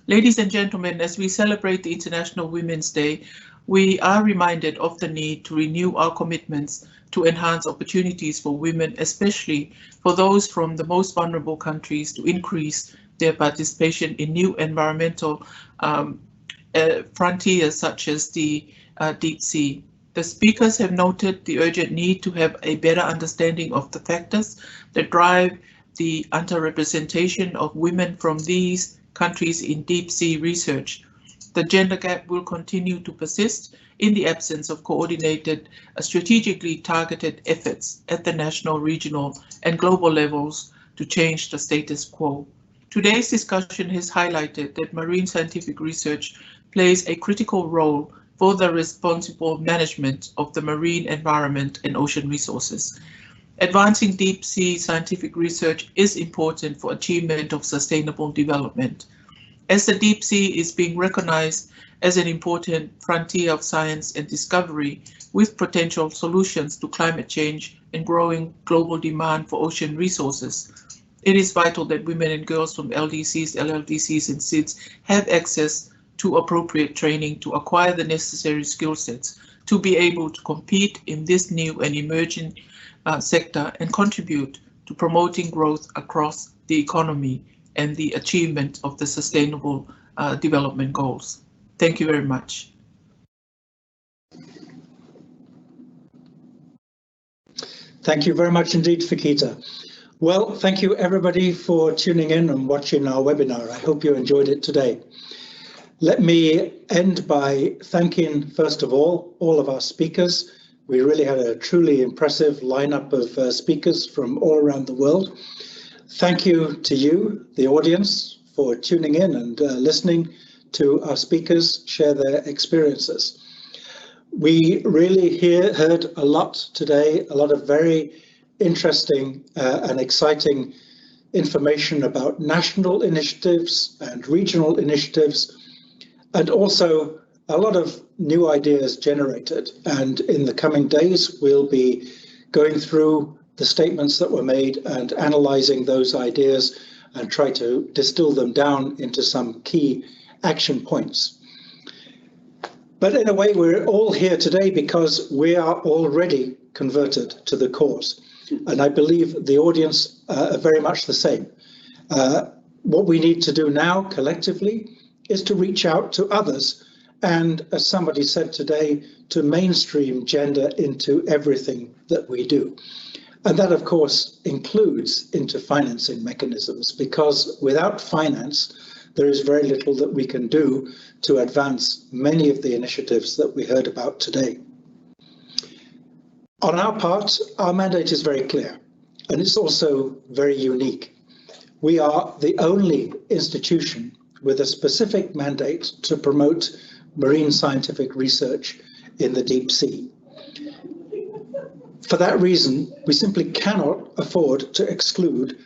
Speaker 3: Ladies and gentlemen, as we celebrate the International Women's Day, we are reminded of the need to renew our commitments to enhance opportunities for women, especially for those from the most vulnerable countries, to increase their participation in new environmental frontiers such as the deep sea. The speakers have noted the urgent need to have a better understanding of the factors that drive the underrepresentation of women from these countries in deep sea research. The gender gap will continue to persist in the absence of coordinated, strategically targeted efforts at the national, regional, and global levels to change the status quo. Today's discussion has highlighted that marine scientific research plays a critical role for the responsible management of the marine environment and ocean resources. Advancing deep sea scientific research is important for achievement of sustainable development. As the deep sea is being recognized as an important frontier of science and discovery with potential solutions to climate change and growing global demand for ocean resources, it is vital that women and girls from LDCs, LLDCs, and SIDS have access to appropriate training to acquire the necessary skill sets to be able to compete in this new and emerging sector and contribute to promoting growth across the economy and the achievement of the Sustainable Development Goals. Thank you very much.
Speaker 2: Thank you very much indeed, Fikita. Well, thank you everybody for tuning in and watching our webinar. I hope you enjoyed it today. Let me end by thanking, first of all of our speakers. We really had a truly impressive lineup of speakers from all around the world. Thank you to you, the audience, for tuning in and listening to our speakers share their experiences. We really heard a lot today, a lot of very interesting and exciting information about national initiatives and regional initiatives, and also a lot of new ideas generated. And in the coming days, we'll be going through the statements that were made and analyzing those ideas and try to distill them down into some key action points. But in a way, we're all here today because we are already converted to the cause. And I believe the audience are very much the same. What we need to do now collectively is to reach out to others and, as somebody said today, to mainstream gender into everything that we do. And that, of course, includes into financing mechanisms, because without finance, there is very little that we can do to advance many of the initiatives that we heard about today. On our part, our mandate is very clear, and it's also very unique. We are the only institution with a specific mandate to promote marine scientific research in the deep sea. For that reason, we simply cannot afford to exclude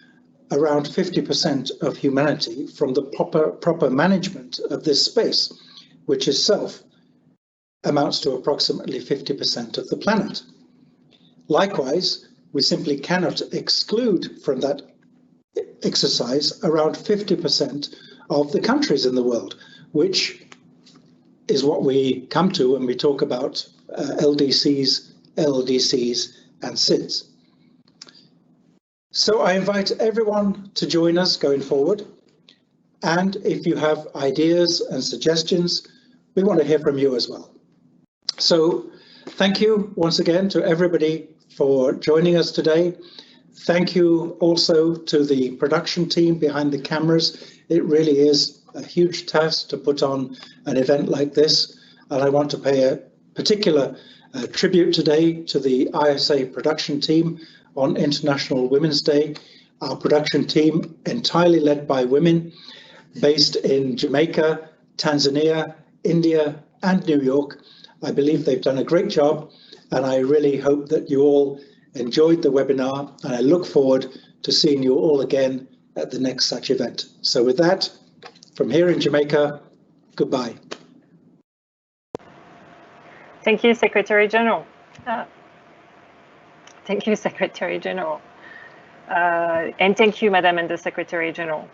Speaker 2: around 50% of humanity from the proper management of this space, which itself amounts to approximately 50% of the planet. Likewise, we simply cannot exclude from that exercise around 50% of the countries in the world, which is what we come to when we talk about LDCs, LDCs, and SIDS. So I invite everyone to join us going forward. And if you have ideas and suggestions, we want to hear from you as well. So thank you once again to everybody for joining us today. Thank you also to the production team behind the cameras. It really is a huge task to put on an event like this, and I want to pay a particular tribute today to the ISA production team on International Women's Day. Our production team, entirely led by women, based in Jamaica, Tanzania, India, and New York. I believe they've done a great job, and I really hope that you all enjoyed the webinar, and I look forward to seeing you all again at the next such event. So with that, from here in Jamaica, goodbye.
Speaker 1: Thank you, Secretary General. Thank you, Secretary General. And thank you, Madam and the Secretary General.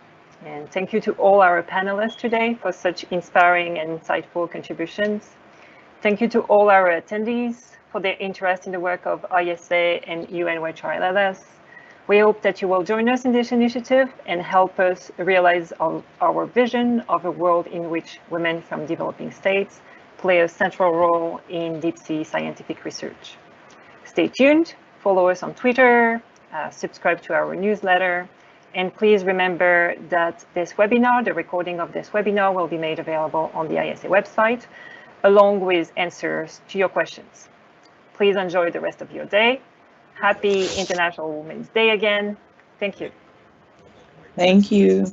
Speaker 1: And thank you to all our panelists today for such inspiring and insightful contributions. Thank you to all our attendees for their interest in the work of ISA and UN-OHRLLS. We hope that you will join us in this initiative and help us realize our vision of a world in which women from developing states play a central role in deep sea scientific research. Stay tuned, follow us on Twitter, subscribe to our newsletter, and please remember that this webinar, the recording of this webinar, will be made available on the ISA website, along with answers to your questions. Please enjoy the rest of your day. Happy International Women's Day again. Thank you.
Speaker 16: Thank you.